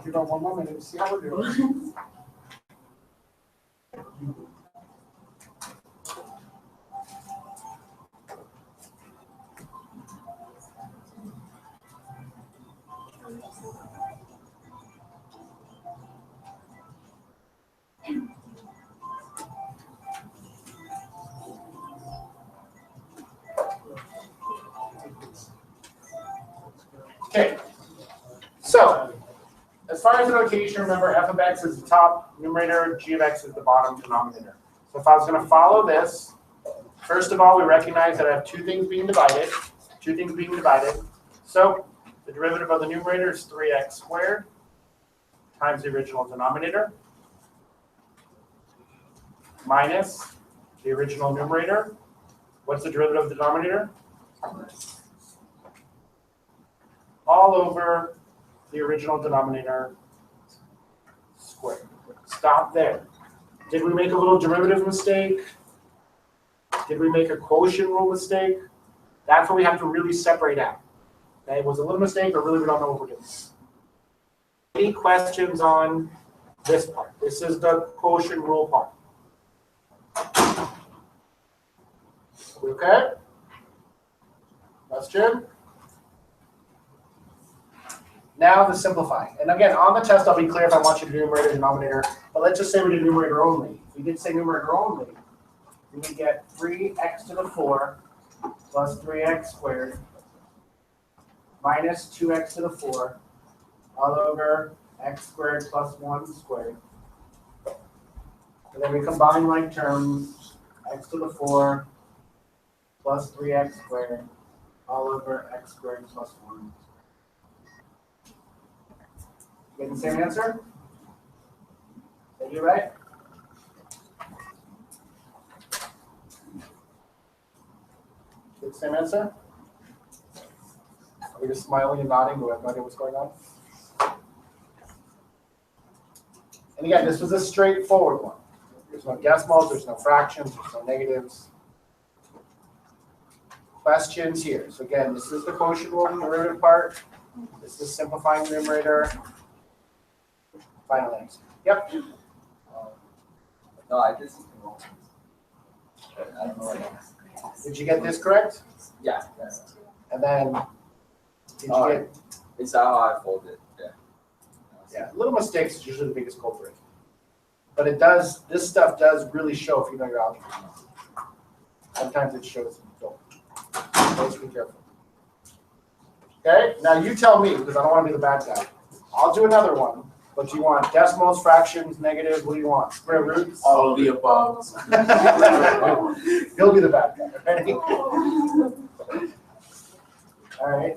Give it 1 more minute to see how we're doing. Okay, so as far as the notation, remember f of x is the top numerator, g of x is the bottom denominator. So if I was going to follow this, first of all, we recognize that I have two things being divided. So the derivative of the numerator is 3x squared times the original denominator minus the original numerator. What's the derivative of the denominator? All over the original denominator squared. Stop there. Did we make a little derivative mistake? Did we make a quotient rule mistake? That's what we have to really separate out. Okay, it was a little mistake, but really we don't know what we're doing. Any questions on this part? This is the quotient rule part. We okay? Question? Now the simplifying. And again, on the test, I'll be clear if I want you to do numerator and denominator. But let's just say we do numerator only. If we did say numerator only, we would get 3x to the 4 plus 3x squared minus 2x to the 4 all over x squared plus 1 squared. And then we combine like terms, x to the 4 plus 3x squared all over x squared plus 1. Getting the same answer? Did you right? Get the same answer? Are we just smiling and nodding? Do we have no idea what's going on? And again, this was a straightforward one. There's no decimals, there's no fractions, there's no negatives. Questions here. So again, this is the quotient rule derivative part. This is simplifying the numerator. Final answer. Yep. No, I did something wrong. I don't know what. Did you get this correct? Yeah. And then did you Alright. get It's how I folded. Yeah. yeah, little mistakes is usually the biggest culprit. But it does this stuff does really show if you know your algebra. Sometimes it shows if you don't. Always be careful. Okay, now you tell me because I don't want to be the bad guy. I'll do another one. But do you want decimals, fractions, negatives? What do you want? Square roots? All of the above. You'll be the bad guy. Ready? All right.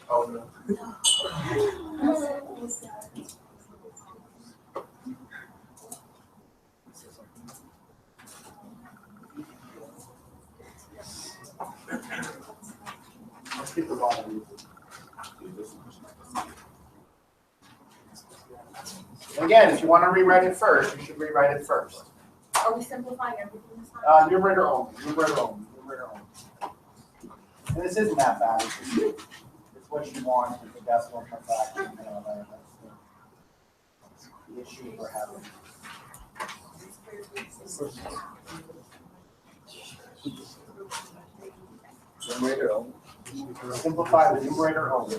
Oh no. Let's keep the bottom. Again, if you want to rewrite it first, you should rewrite it first. Are we simplifying everything this time? Numerator only. And this is math bad. It's what you want with the decimal fraction and all that. That's the issue we're having. Numerator only. Simplify the numerator only.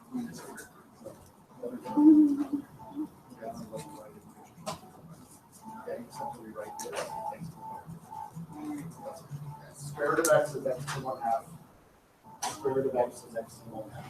Square root of x is x to 1/2. Square root of x is x to 1/2.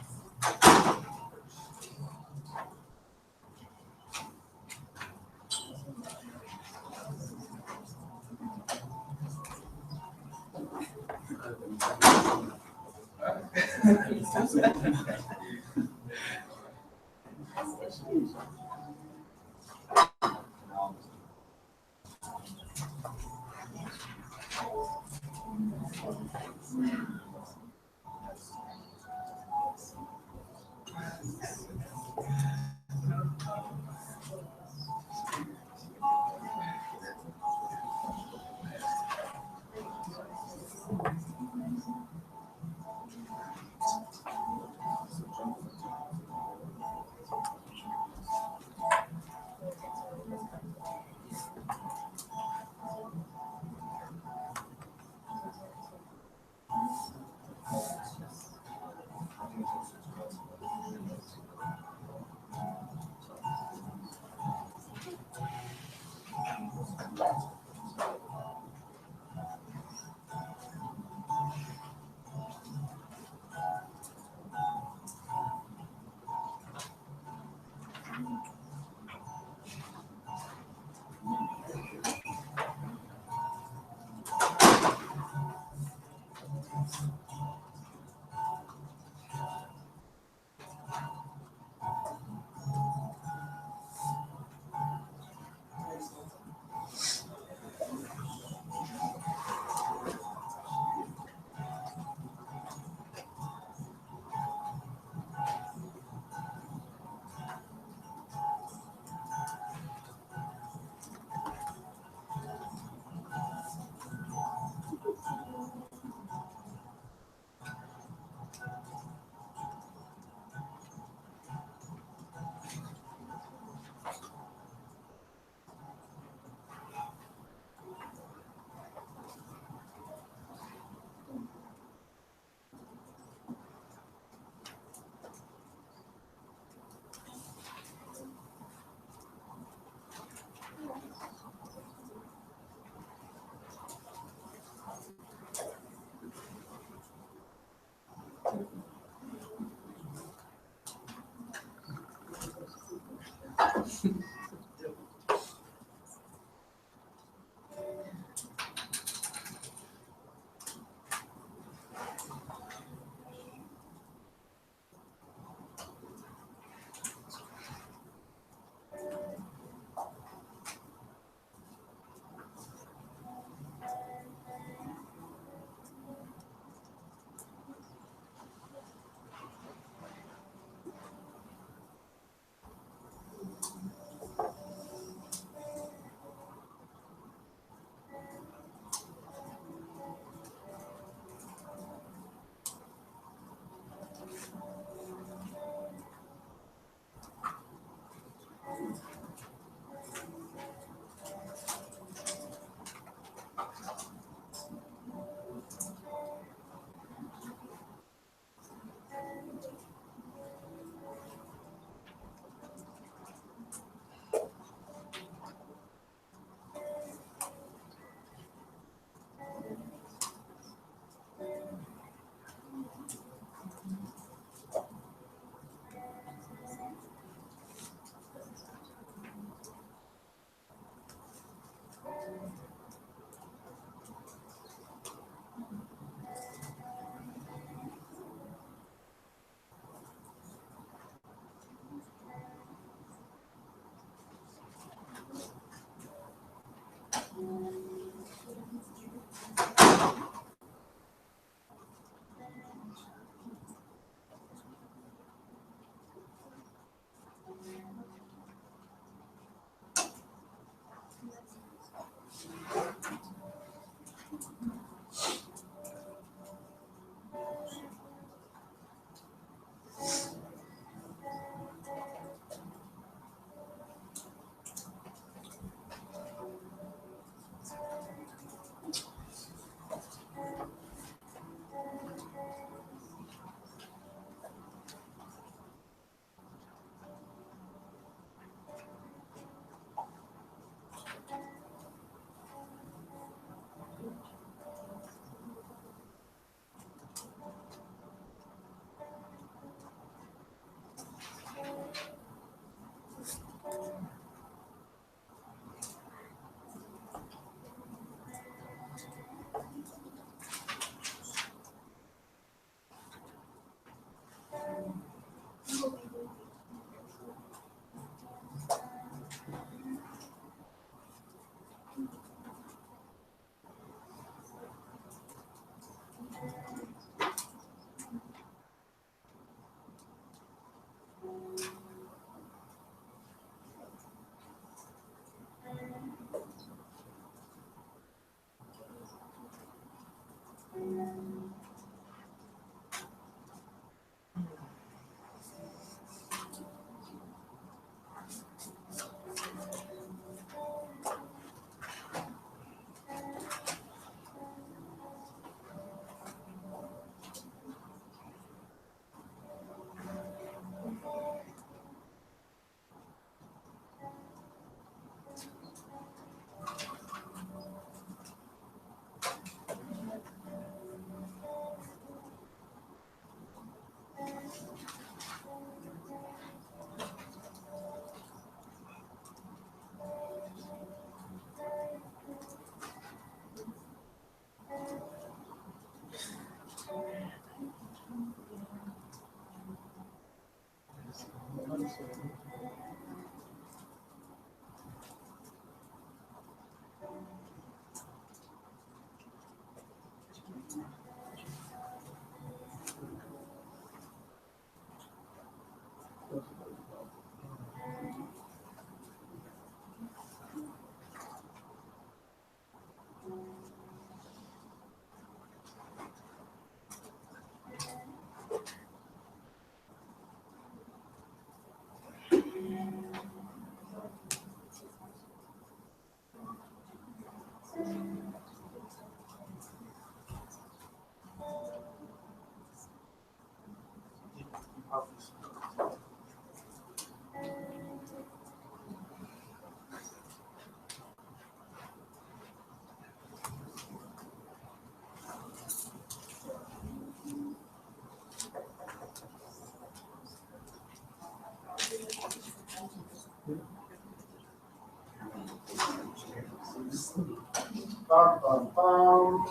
Bum, bum, bum.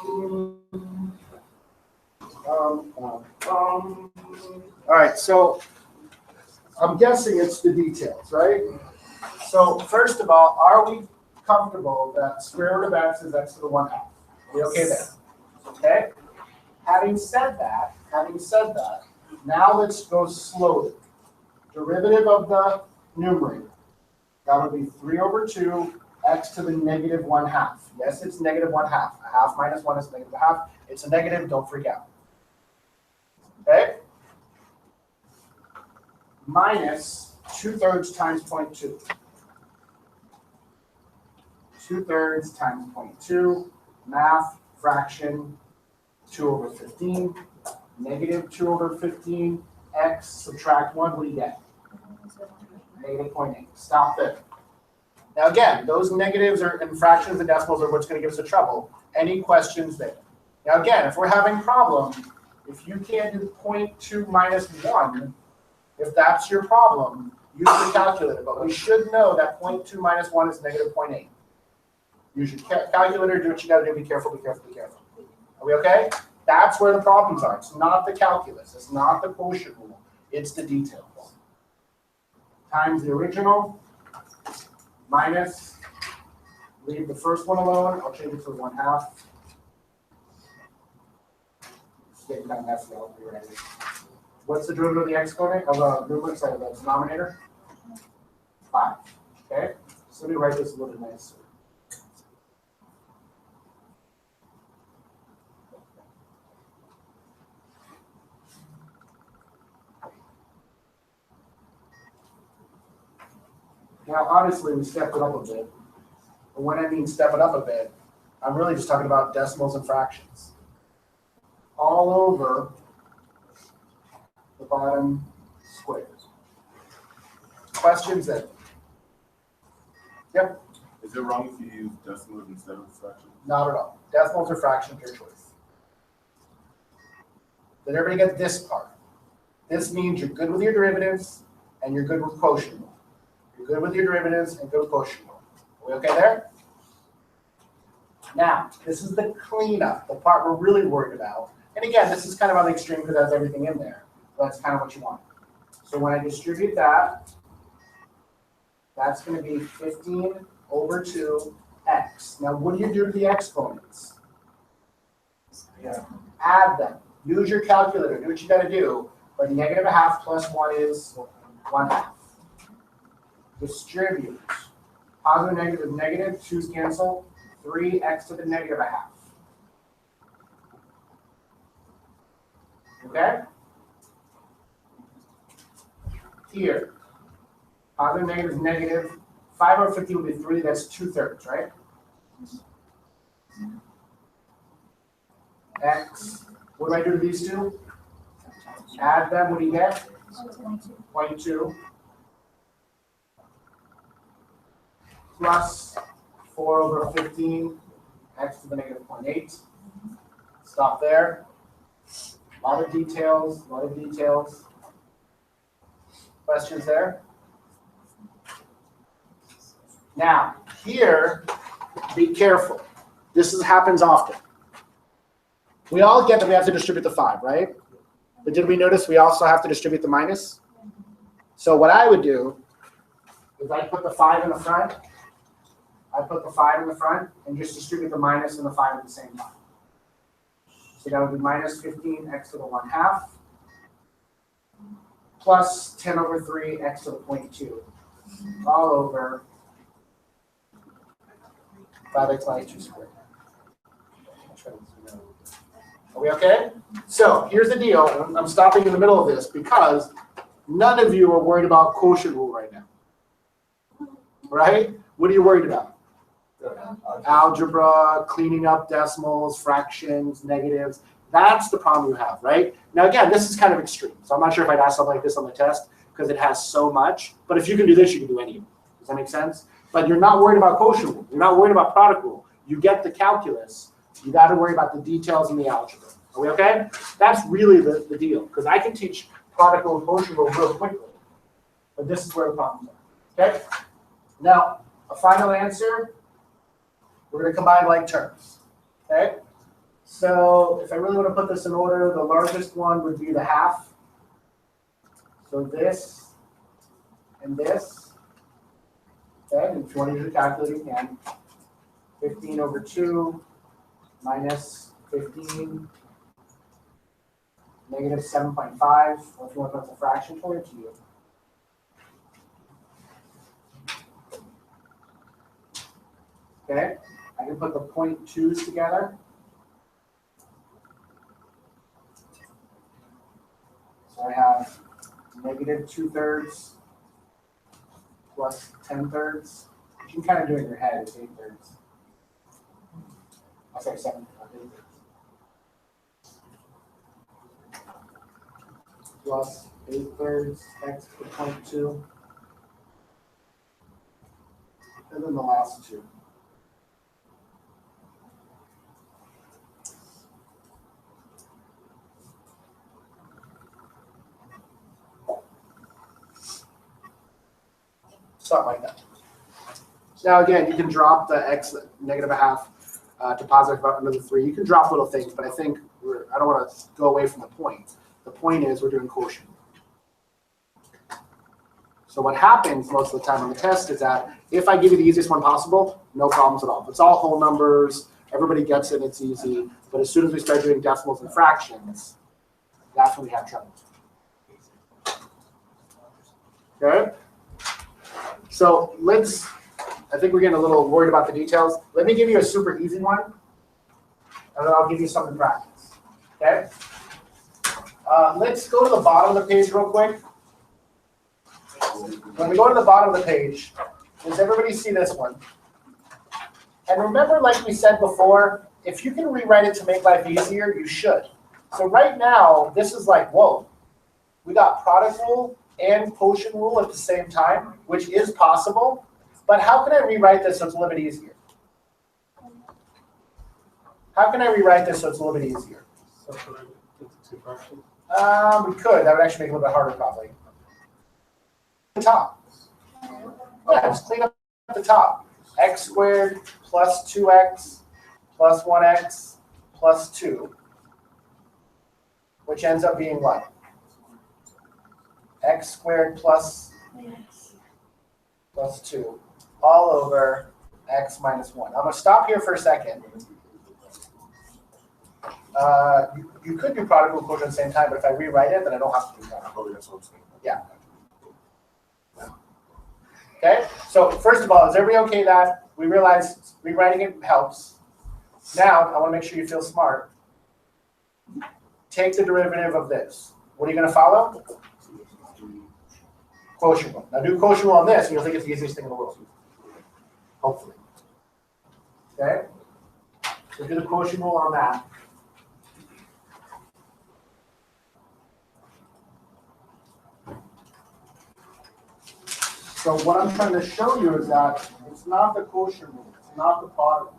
All right, so I'm guessing it's the details, right? So first of all, are we comfortable that square root of x is x to the 1/2? Are we okay there? Okay. Having said that, now let's go slowly. Derivative of the numerator. That would be 3 over 2 x to the negative 1/2. Yes, it's negative 1/2. A half minus 1 is negative 1/2. It's a negative, don't freak out. Okay? Minus 2/3 times 0.2. 2/3 times 0.2. Math, fraction, 2 over 15. Negative 2 over 15. X, subtract 1, what do you get? Negative 0.8. Stop there. Now again, those negatives are and fractions and decimals are what's going to give us the trouble. Any questions there? Now again, if we're having problem, if you can't do 0.2 minus 1, if that's your problem, use your calculator. But we should know that 0.2 minus 1 is negative 0.8. Use your calculator, do what you got to do. Be careful, be careful, be careful. Are we okay? That's where the problems are. It's not the calculus. It's not the quotient rule. It's the details. Times the original, minus, leave the first one alone. I'll change it to 1/2. It's getting kind of messy. I'll rewrite it. What's the derivative of the exponent of the numerator side of the denominator? 5. Okay? So let me write this a little bit nicer. Now, obviously, we stepped it up a bit. But when I mean step it up a bit, I'm really just talking about decimals and fractions. All over the bottom squares. Questions then? Yep. Is it wrong if you use decimals instead of fractions? Not at all. Decimals or fractions, your choice. Did everybody get this part? This means you're good with your derivatives and you're good with quotient rule. You're good with your derivatives and good with quotient rule. Are we okay there? Now, this is the cleanup, the part we're really worried about. And again, this is kind of on the extreme because it has everything in there. So that's kind of what you want. So when I distribute that, that's going to be 15 over 2x. Now, what do you do to the exponents? Yeah. Add them. Use your calculator. Do what you got to do. But negative 1/2 plus 1 is 1/2. Distribute. Positive, negative, negative. 2's cancel. 3x to the negative 1/2. Okay? Here. Positive, negative is negative. 5 over 50 would be 3. That's 2/3, right? X. What do I do to these two? Add them. What do you get? 0.2. Plus 4 over 15. X to the negative 0.8. Stop there. A lot of details. A lot of details. Questions there? Now, here, be careful. This happens often. We all get that we have to distribute the 5, right? But did we notice we also have to distribute the minus? So what I would do is I put the 5 in the front. I put the 5 in the front and just distribute the minus and the 5 at the same time. So that would be minus 15x to the 1/2 plus 10 over 3 x to the 0.2 all over 5x minus 2 squared. Are we okay? So here's the deal. I'm stopping in the middle of this because none of you are worried about quotient rule right now. Right? What are you worried about? Algebra, cleaning up decimals, fractions, negatives. That's the problem you have, right? Now, again, this is kind of extreme. So I'm not sure if I'd ask something like this on the test because it has so much. But if you can do this, you can do any of it. Does that make sense? But you're not worried about quotient rule. You're not worried about product rule. You get the calculus. You got to worry about the details in the algebra. Are we okay? That's really the deal. Because I can teach product rule and quotient rule real quickly. But this is where the problems are. Okay? Now, a final answer. We're going to combine like terms. Okay? So if I really want to put this in order, the largest one would be the 1/2. So this and this. Okay, and if you want to use a calculator, you can. 15 over 2 minus 15 negative 7.5. Or if you want to put the fraction for it, to you. Okay, I can put the 0.2s together. So I have negative 2/3 plus 10/3. You can kind of do it in your head, it's 8/3. I'll say 7, 8/3. Plus 8/3 x to the 0.2. And then the last two. Something like that. So now again, you can drop the x negative 1/2 to positive under the 3. You can drop little things, but I think I don't want to go away from the point. The point is we're doing quotient. So what happens most of the time on the test is that if I give you the easiest one possible, no problems at all. It's all whole numbers. Everybody gets it. It's easy. But as soon as we start doing decimals and fractions, that's when we have trouble. Okay? So I think we're getting a little worried about the details. Let me give you a super easy one, and then I'll give you some in practice. Okay? Let's go to the bottom of the page real quick. When we go to the bottom of the page, does everybody see this one? And remember, like we said before, if you can rewrite it to make life easier, you should. So right now, this is like, whoa. We got product rule and quotient rule at the same time, which is possible. But how can I rewrite this so it's a little bit easier? How can I rewrite this so it's a little bit easier? Separate into 2 fractions. We could. That would actually make it a little bit harder, probably. The top. Yeah, just clean up the top. X squared plus 2x plus 1x plus 2, which ends up being what? X squared plus 2 all over x minus 1. I'm going to stop here for a second. You could do product rule quotient at the same time, but if I rewrite it, then I don't have to do that. Oh, that's what I'm saying. Yeah. Okay, so first of all, is everybody okay that we realize rewriting it helps? Now, I want to make sure you feel smart. Take the derivative of this. What are you going to follow? Quotient rule. Now do quotient rule on this, and you'll think it's the easiest thing in the world. Hopefully. Okay? So do the quotient rule on that. So what I'm trying to show you is that it's not the quotient rule, it's not the product rule.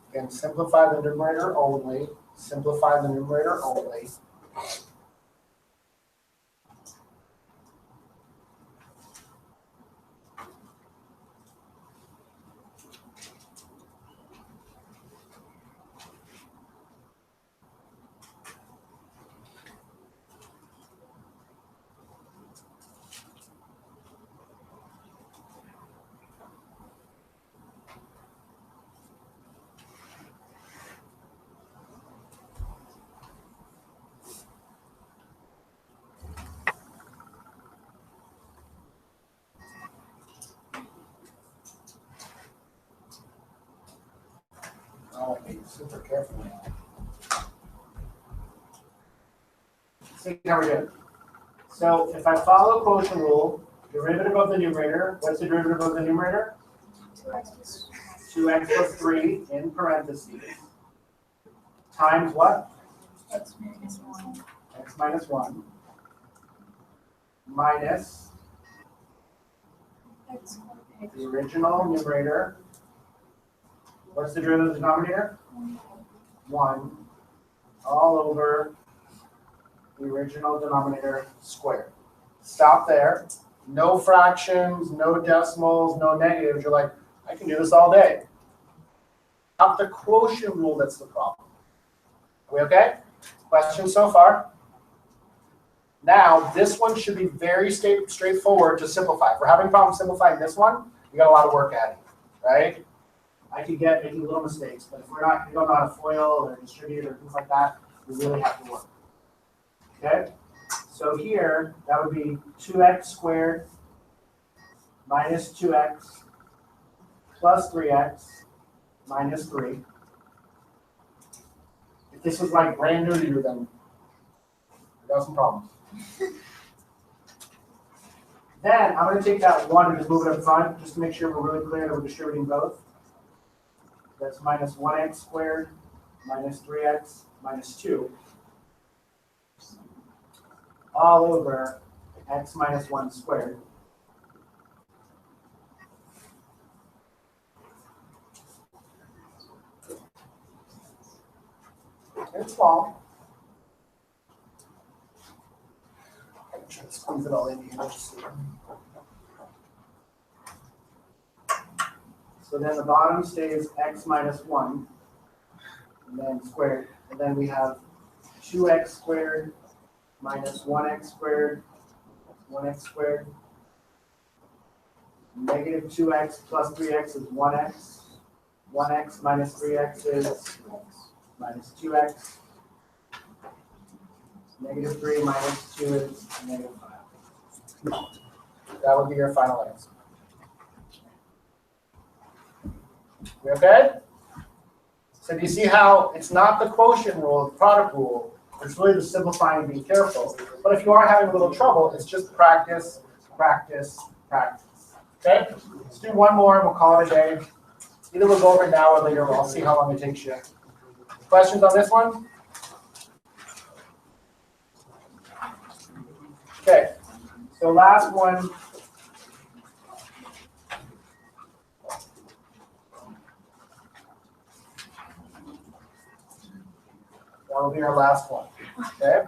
Again, simplify the numerator only. Simplify the numerator only. Oh, I need to be super careful now. See how we're doing. So if I follow quotient rule, derivative of the numerator, what's the derivative of the numerator? 2x plus 3 in parentheses. Times what? X minus 1. X minus 1. Minus X the original numerator. What's the derivative of the denominator? 1 all over the original denominator squared. Stop there. No fractions, no decimals, no negatives. You're like, I can do this all day. Not the quotient rule that's the problem. Are we okay? Questions so far? Now, this one should be very straightforward to simplify. If we're having problems simplifying this one, we got a lot of work adding, right? I could get making little mistakes, but if we don't know how to FOIL or distribute or things like that, we really have to work. Okay? So here, that would be 2x squared minus 2x plus 3x minus 3. If this was like brand new to you, then we got some problems. Then I'm going to take that 1 and just move it up front, just to make sure we're really clear that we're distributing both. That's minus 1x squared minus 3x minus 2 all over x minus 1 squared. It's small. I'm trying to squeeze it all in here. So then the bottom stays x minus 1, and then squared. And then we have 2x squared minus 1x squared, 1x squared. Negative 2x plus 3x is 1x. 1x minus 3x is minus 2x. Negative 3 minus 2 is negative 5. That would be your final answer. We okay? So do you see how it's not the quotient rule, the product rule. It's really the simplifying and being careful. But if you are having a little trouble, it's just practice, practice, practice. Okay? Let's do one more and we'll call it a day. Either we'll go over it now or later. I'll see how long it takes you. Questions on this one? Okay. So last one. That will be our last one. Okay.